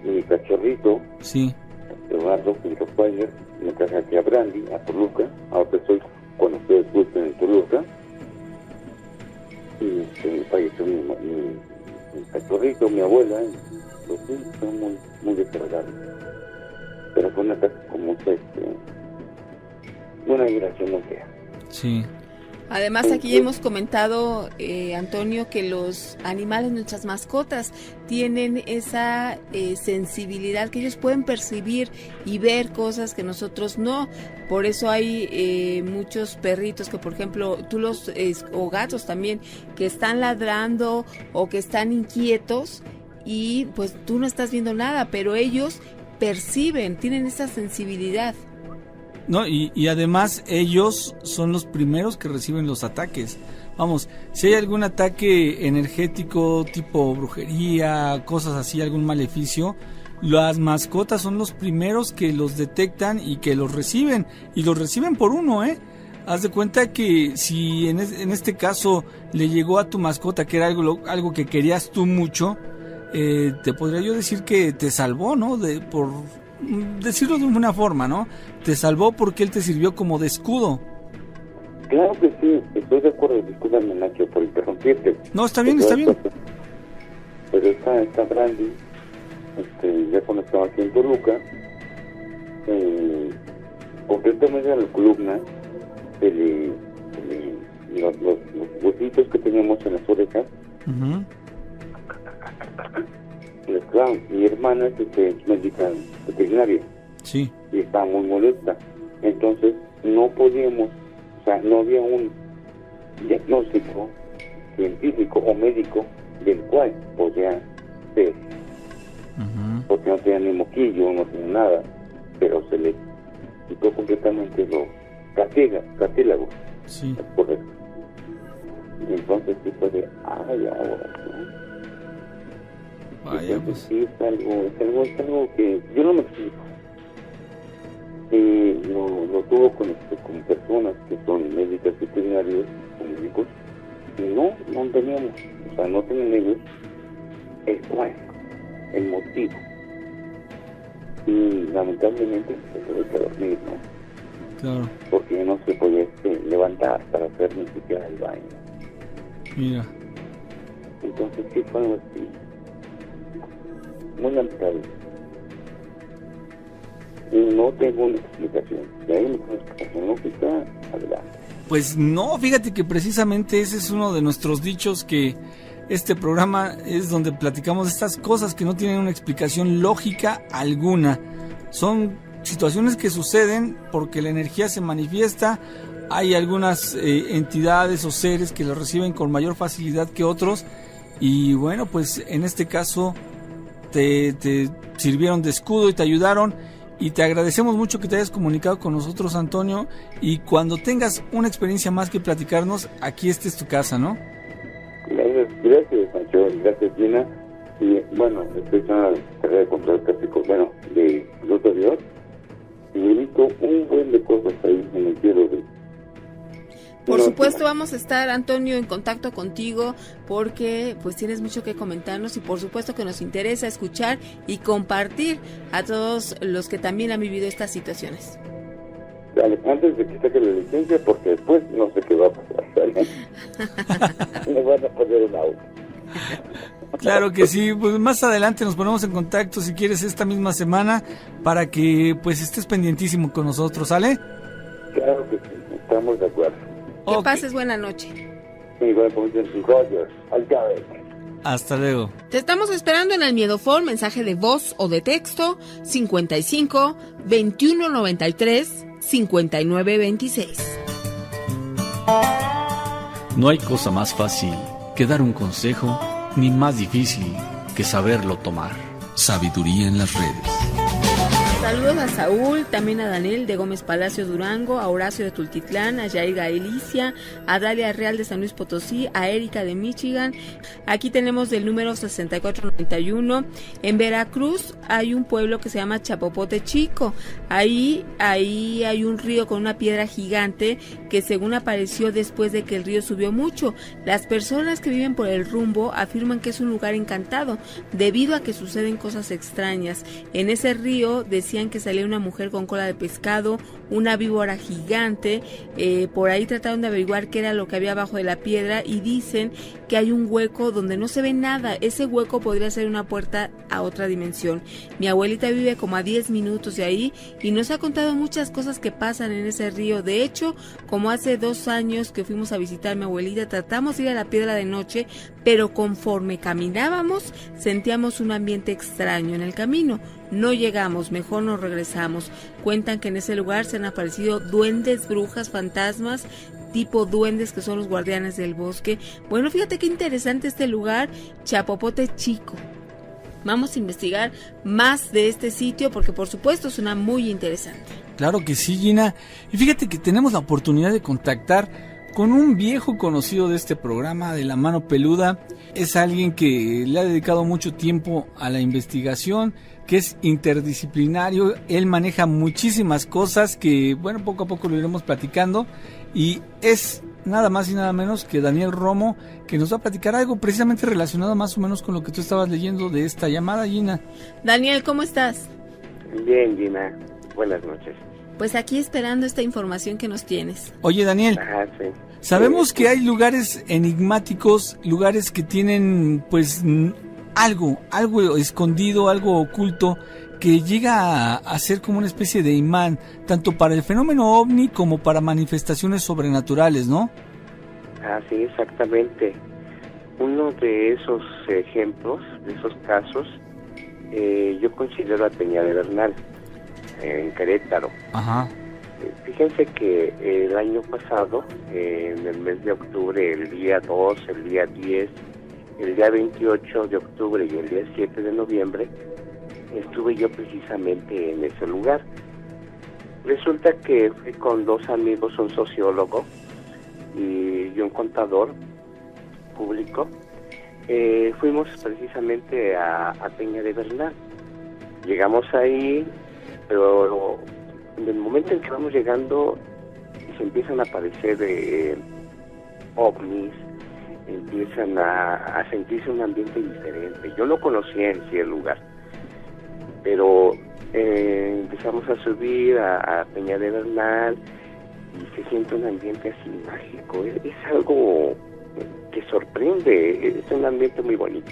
mi cachorrito, Sí. Eduardo Rottweiler, me traje aquí a Brandy, a Toluca, ahora estoy con ustedes gusten en Toluca, y falleció mi cachorrito, mi abuela, y pues sí, fue muy, muy desagradable. Pero fue una casa con mucha, una vibración muy fea. Sí. Además, aquí hemos comentado, Antonio, que los animales, nuestras mascotas, tienen esa sensibilidad que ellos pueden percibir y ver cosas que nosotros no. Por eso hay muchos perritos que, por ejemplo, o gatos también, que están ladrando o que están inquietos y pues tú no estás viendo nada, pero ellos perciben, tienen esa sensibilidad. No, y además ellos son los primeros que reciben los ataques. Vamos, si hay algún ataque energético tipo brujería, cosas así, algún maleficio, las mascotas son los primeros que los detectan y que los reciben. Y los reciben por uno, ¿eh? Haz de cuenta que si en este caso le llegó a tu mascota que era algo que querías tú mucho, te podría yo decir que te salvó, ¿no? Por decirlo de una forma, ¿no? Te salvó porque él te sirvió como de escudo. Claro que sí, estoy de acuerdo, discúlpame, Nacho, por interrumpirte. No, está bien, está bien. Pero está Brandy, ya cuando estaba aquí en Toluca, concretamente en la columna, los huesitos que teníamos en las orejas, Uh-huh. claro, mi hermana es médica veterinaria. Sí. Y estaba muy molesta. Entonces no podíamos, o sea, no había un diagnóstico científico o médico del cual podía ser, porque no tenía ni moquillo, no tenía nada, pero se le quitó completamente los cartílagos. Sí. Correcto. Y entonces sí fue de, ahora, ¿no? Vaya, pues. Sí, es algo que yo no me explico. Lo tuvo con personas que son médicas veterinarios, con médicos, y no teníamos, o sea, no tenían ellos el motivo. Y lamentablemente se tuvo que dormir, ¿no? Claro. Porque no se podía levantar para hacer ni siquiera el baño. Mira. Entonces sí fue algo así. Muy lamentable. Y no tengo una explicación. Si hay una explicación lógica, adelante. Pues no, fíjate que precisamente ese es uno de nuestros dichos, que este programa es donde platicamos de estas cosas que no tienen una explicación lógica alguna. Son situaciones que suceden porque la energía se manifiesta. Hay algunas entidades o seres que lo reciben con mayor facilidad que otros. Y bueno, pues en este caso te sirvieron de escudo y te ayudaron, y te agradecemos mucho que te hayas comunicado con nosotros, Antonio, y cuando tengas una experiencia más que platicarnos, aquí esta es tu casa, ¿no? Gracias, Pancho, gracias, Gina. Y bueno, estoy en la carrera de control táctico, de piloto de Dios, y he visto un buen de cosas ahí en el cielo de... Por supuesto vamos a estar, Antonio, en contacto contigo porque pues tienes mucho que comentarnos y por supuesto que nos interesa escuchar y compartir a todos los que también han vivido estas situaciones. Dale, antes de que saque la licencia, porque después no sé qué va a pasar. Me van a poner un auto. Claro que sí, pues más adelante nos ponemos en contacto si quieres esta misma semana para que pues estés pendientísimo con nosotros, ¿sale? Claro que sí, estamos de acuerdo. Que pases buena noche. Igual como dicen, Roger, al cabello. Hasta luego. Te estamos esperando en el Miedofón, mensaje de voz o de texto 55 21 93 59 26. No hay cosa más fácil que dar un consejo, ni más difícil que saberlo tomar. Sabiduría en las redes. Saludos a Saúl, también a Daniel de Gómez Palacio Durango, a Horacio de Tultitlán, a Yair Galicia, a Dalia Real de San Luis Potosí, a Erika de Michigan. Aquí tenemos del número 6491. En Veracruz hay un pueblo que se llama Chapopote Chico. Ahí hay un río con una piedra gigante que según apareció después de que el río subió mucho. Las personas que viven por el rumbo afirman que es un lugar encantado debido a que suceden cosas extrañas. En ese río decían que salía una mujer con cola de pescado, una víbora gigante. Por ahí trataron de averiguar qué era lo que había abajo de la piedra y dicen que hay un hueco donde no se ve nada. Ese hueco podría ser una puerta a otra dimensión. Mi abuelita vive como a 10 minutos de ahí y nos ha contado muchas cosas que pasan en ese río. De hecho, como hace 2 años que fuimos a visitar a mi abuelita, tratamos de ir a la piedra de noche, pero conforme caminábamos sentíamos un ambiente extraño en el camino. No llegamos, mejor nos regresamos. Cuentan que en ese lugar se han aparecido duendes, brujas, fantasmas, tipo duendes que son los guardianes del bosque. Bueno, fíjate qué interesante este lugar, Chapopote Chico. Vamos a investigar más de este sitio porque por supuesto suena muy interesante. Claro que sí, Gina. Y fíjate que tenemos la oportunidad de contactar con un viejo conocido de este programa, de La Mano Peluda. Es alguien que le ha dedicado mucho tiempo a la investigación, que es interdisciplinario. Él maneja muchísimas cosas que, bueno, poco a poco lo iremos platicando. Y es nada más y nada menos que Daniel Romo, que nos va a platicar algo precisamente relacionado más o menos con lo que tú estabas leyendo de esta llamada, Gina. Daniel, ¿cómo estás? Bien, Gina. Buenas noches. Pues aquí esperando esta información que nos tienes. Oye, Daniel, sí. Sabemos que hay lugares enigmáticos, lugares que tienen pues algo escondido, algo oculto, que llega a ser como una especie de imán, tanto para el fenómeno ovni como para manifestaciones sobrenaturales, ¿no? Sí, exactamente. Uno de esos ejemplos, de esos casos, yo considero a Peña de Bernal, en Querétaro. Ajá. Fíjense que el año pasado, en el mes de octubre, el día 2, el día 10, el día 28 de octubre y el día 7 de noviembre, estuve yo precisamente en ese lugar. Resulta que fui con 2 amigos, un sociólogo y un contador público. Fuimos precisamente a Peña de Bernal. Llegamos ahí, pero en el momento en que vamos llegando se empiezan a aparecer ovnis, empiezan a sentirse un ambiente diferente. Yo no conocía en sí el lugar, pero empezamos a subir a Peña de Bernal y se siente un ambiente así mágico. Es algo que sorprende, es un ambiente muy bonito.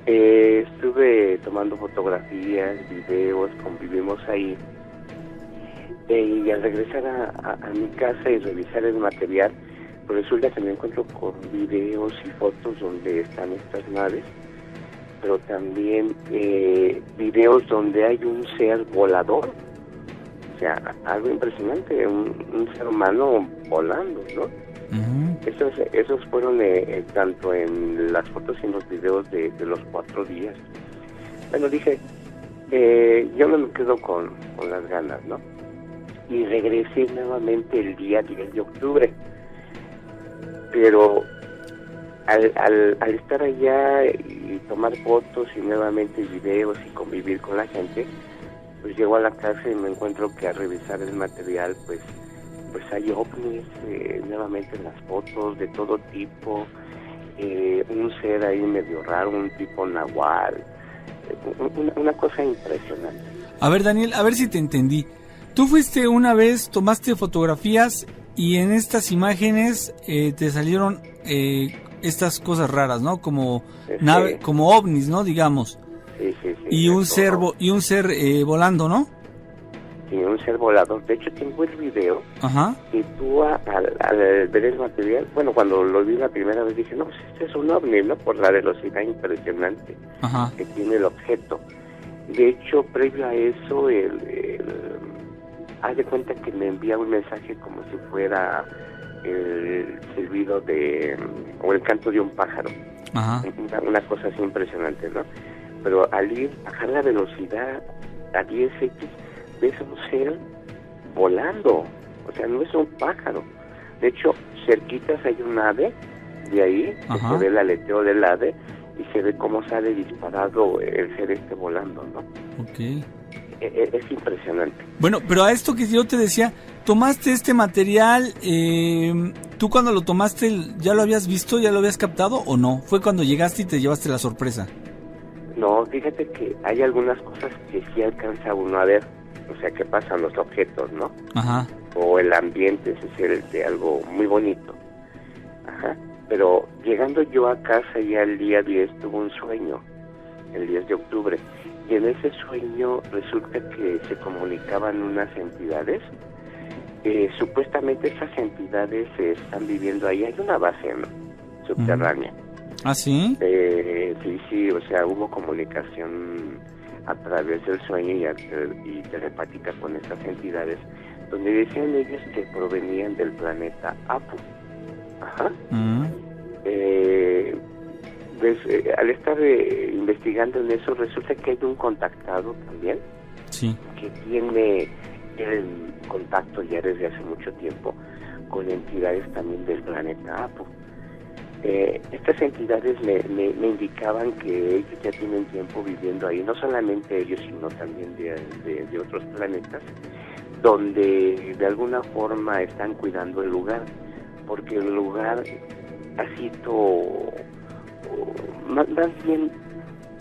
Estuve tomando fotografías, videos, convivimos ahí. Y al regresar a mi casa y revisar el material, pues resulta que me encuentro con videos y fotos donde están estas naves, pero también videos donde hay un ser volador, o sea, algo impresionante, un ser humano volando, ¿no? Uh-huh. Esos fueron tanto en las fotos y en los videos de los 4 días. Bueno, dije, yo no me quedo con las ganas, ¿no? Y regresé nuevamente el día 10 de octubre. Pero al estar allá y tomar fotos y nuevamente videos y convivir con la gente, pues llego a la casa y me encuentro que al revisar el material, pues hay ovnis nuevamente en las fotos de todo tipo, un ser ahí medio raro, un tipo nahual, una cosa impresionante. A ver, Daniel, a ver si te entendí. Tú fuiste una vez, tomaste fotografías y en estas imágenes te salieron estas cosas raras, ¿no? Como nave, como ovnis, ¿no? Digamos. Sí. Y un ser volando, ¿no? Sí, un ser volador. De hecho, tengo el video. Ajá. Y tú al ver el material, bueno, cuando lo vi la primera vez dije, no, pues este es un ovni, ¿no? Por la velocidad impresionante que tiene el objeto. De hecho, previo a eso, haz de cuenta que me envía un mensaje como si fuera el silbido o el canto de un pájaro. Ajá. Una cosa así impresionante, ¿no? Pero al bajar la velocidad, a 10X ves un ser volando, o sea, no es un pájaro. De hecho, cerquitas hay un ave, de ahí se ve el aleteo del ave y se ve cómo sale disparado el ser volando, ¿no? Ok. Es impresionante. Bueno, pero a esto que yo te decía, tomaste este material, ¿tú cuando lo tomaste ya lo habías visto, ya lo habías captado o no? ¿Fue cuando llegaste y te llevaste la sorpresa? No, fíjate que hay algunas cosas que sí alcanza uno a ver, o sea, qué pasan los objetos, ¿no? Ajá. O el ambiente, es de algo muy bonito. Ajá. Pero llegando yo a casa ya el día 10 tuve un sueño, el 10 de octubre, y en ese sueño resulta que se comunicaban unas entidades. Supuestamente esas entidades están viviendo ahí, hay una base, ¿no?, subterránea. ¿Ah, sí? Sí, o sea, hubo comunicación a través del sueño y telepática con estas entidades, donde decían ellos que provenían del planeta Apu. Ajá. Al estar investigando en eso, resulta que hay un contactado también, sí, que tiene el contacto ya desde hace mucho tiempo con entidades también del planeta Apu. Estas entidades me indicaban que ellos ya tienen tiempo viviendo ahí, no solamente ellos, sino también de otros planetas, donde de alguna forma están cuidando el lugar, porque el lugar ha sido, más bien,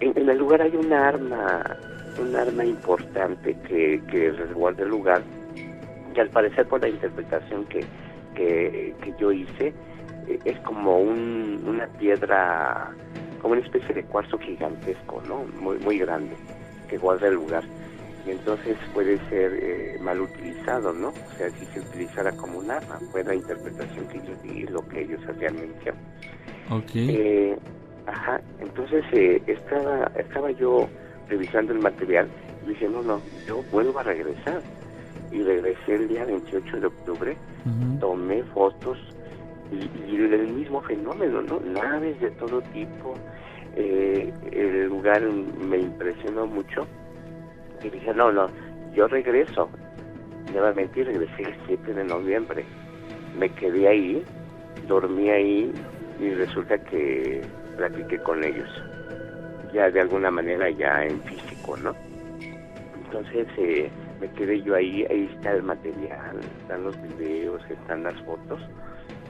en el lugar hay un arma importante que resguarda el lugar, y al parecer por la interpretación que yo hice, es como una piedra, como una especie de cuarzo gigantesco, ¿no? Muy grande, que guarda el lugar. Y entonces puede ser mal utilizado, ¿no? O sea, si se utilizara como un arma, fue la interpretación que yo di, lo que ellos hacían mención. Ok. Ajá, entonces estaba yo revisando el material y dije, no, yo vuelvo a regresar. Y regresé el día 28 de octubre, tomé fotos y el mismo fenómeno, ¿no? Naves de todo tipo. El lugar me impresionó mucho. Y dije, no, yo regreso. Nuevamente regresé el 7 de noviembre. Me quedé ahí, dormí ahí y resulta que platiqué con ellos. Ya de alguna manera ya en físico, ¿no? Entonces me quedé yo ahí está el material, están los videos, están las fotos,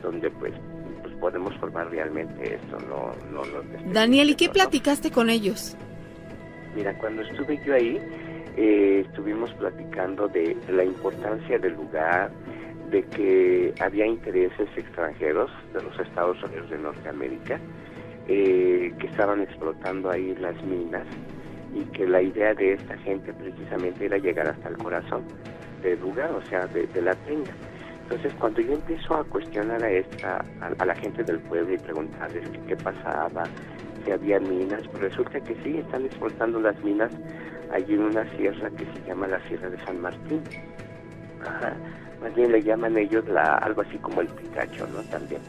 donde pues podemos formar realmente esto, no Daniel, ¿y qué platicaste con ellos? Mira, cuando estuve yo ahí, estuvimos platicando de la importancia del lugar, de que había intereses extranjeros de los Estados Unidos de Norteamérica, que estaban explotando ahí las minas, y que la idea de esta gente precisamente era llegar hasta el corazón del lugar, o sea, de la peña. Entonces, cuando yo empiezo a cuestionar a la gente del pueblo y preguntarles qué pasaba, si había minas, pues resulta que sí, están explotando las minas allí en una sierra que se llama la Sierra de San Martín. Ajá. Más bien le llaman ellos algo así como el Picacho, ¿no? También.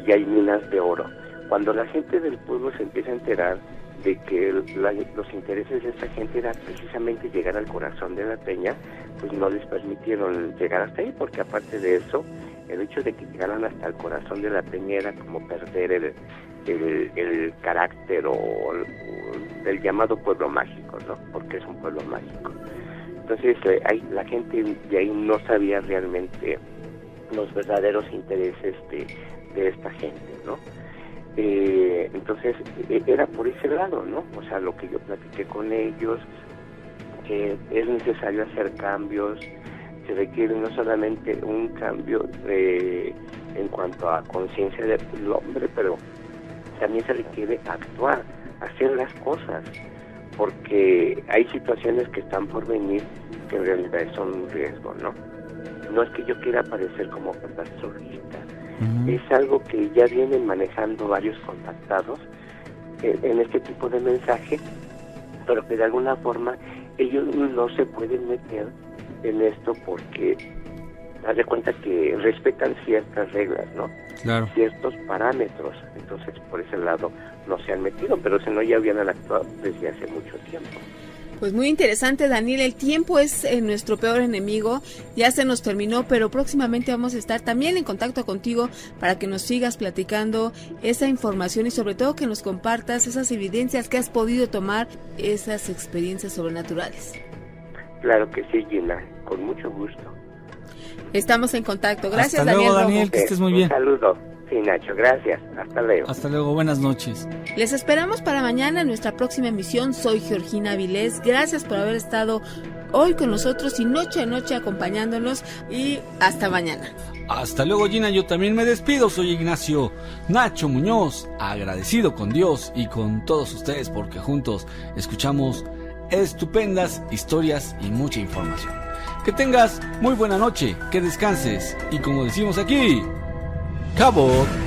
Y hay minas de oro. Cuando la gente del pueblo se empieza a enterar de que los intereses de esta gente era precisamente llegar al corazón de la peña, pues no les permitieron llegar hasta ahí, porque aparte de eso, el hecho de que llegaran hasta el corazón de la peña era como perder el carácter o del llamado pueblo mágico, ¿no? Porque es un pueblo mágico. Entonces la gente de ahí no sabía realmente los verdaderos intereses de esta gente, ¿no? Entonces era por ese lado, ¿no? O sea, lo que yo platiqué con ellos, que es necesario hacer cambios, se requiere no solamente un cambio en cuanto a conciencia del hombre, pero también se requiere actuar, hacer las cosas, porque hay situaciones que están por venir que en realidad son un riesgo, ¿no? No es que yo quiera parecer como catastrofista, es algo que ya vienen manejando varios contactados en este tipo de mensaje, pero que de alguna forma ellos no se pueden meter en esto porque haz de cuenta que respetan ciertas reglas, ¿no? Claro. Ciertos parámetros, entonces por ese lado no se han metido, pero si no ya habían actuado desde hace mucho tiempo. Pues muy interesante, Daniel. El tiempo es nuestro peor enemigo. Ya se nos terminó, pero próximamente vamos a estar también en contacto contigo para que nos sigas platicando esa información y sobre todo que nos compartas esas evidencias que has podido tomar, esas experiencias sobrenaturales. Claro que sí, Gina, con mucho gusto. Estamos en contacto. Gracias, Hasta luego, Daniel. Daniel, que estés muy bien. Un saludo. Sí, Nacho, gracias. Hasta luego. Hasta luego, buenas noches. Les esperamos para mañana en nuestra próxima emisión. Soy Georgina Avilés. Gracias por haber estado hoy con nosotros y noche a noche acompañándonos, y hasta mañana. Hasta luego, Gina. Yo también me despido. Soy Ignacio Nacho Muñoz, agradecido con Dios y con todos ustedes porque juntos escuchamos estupendas historias y mucha información. Que tengas muy buena noche, que descanses y como decimos aquí, ¡Cabot!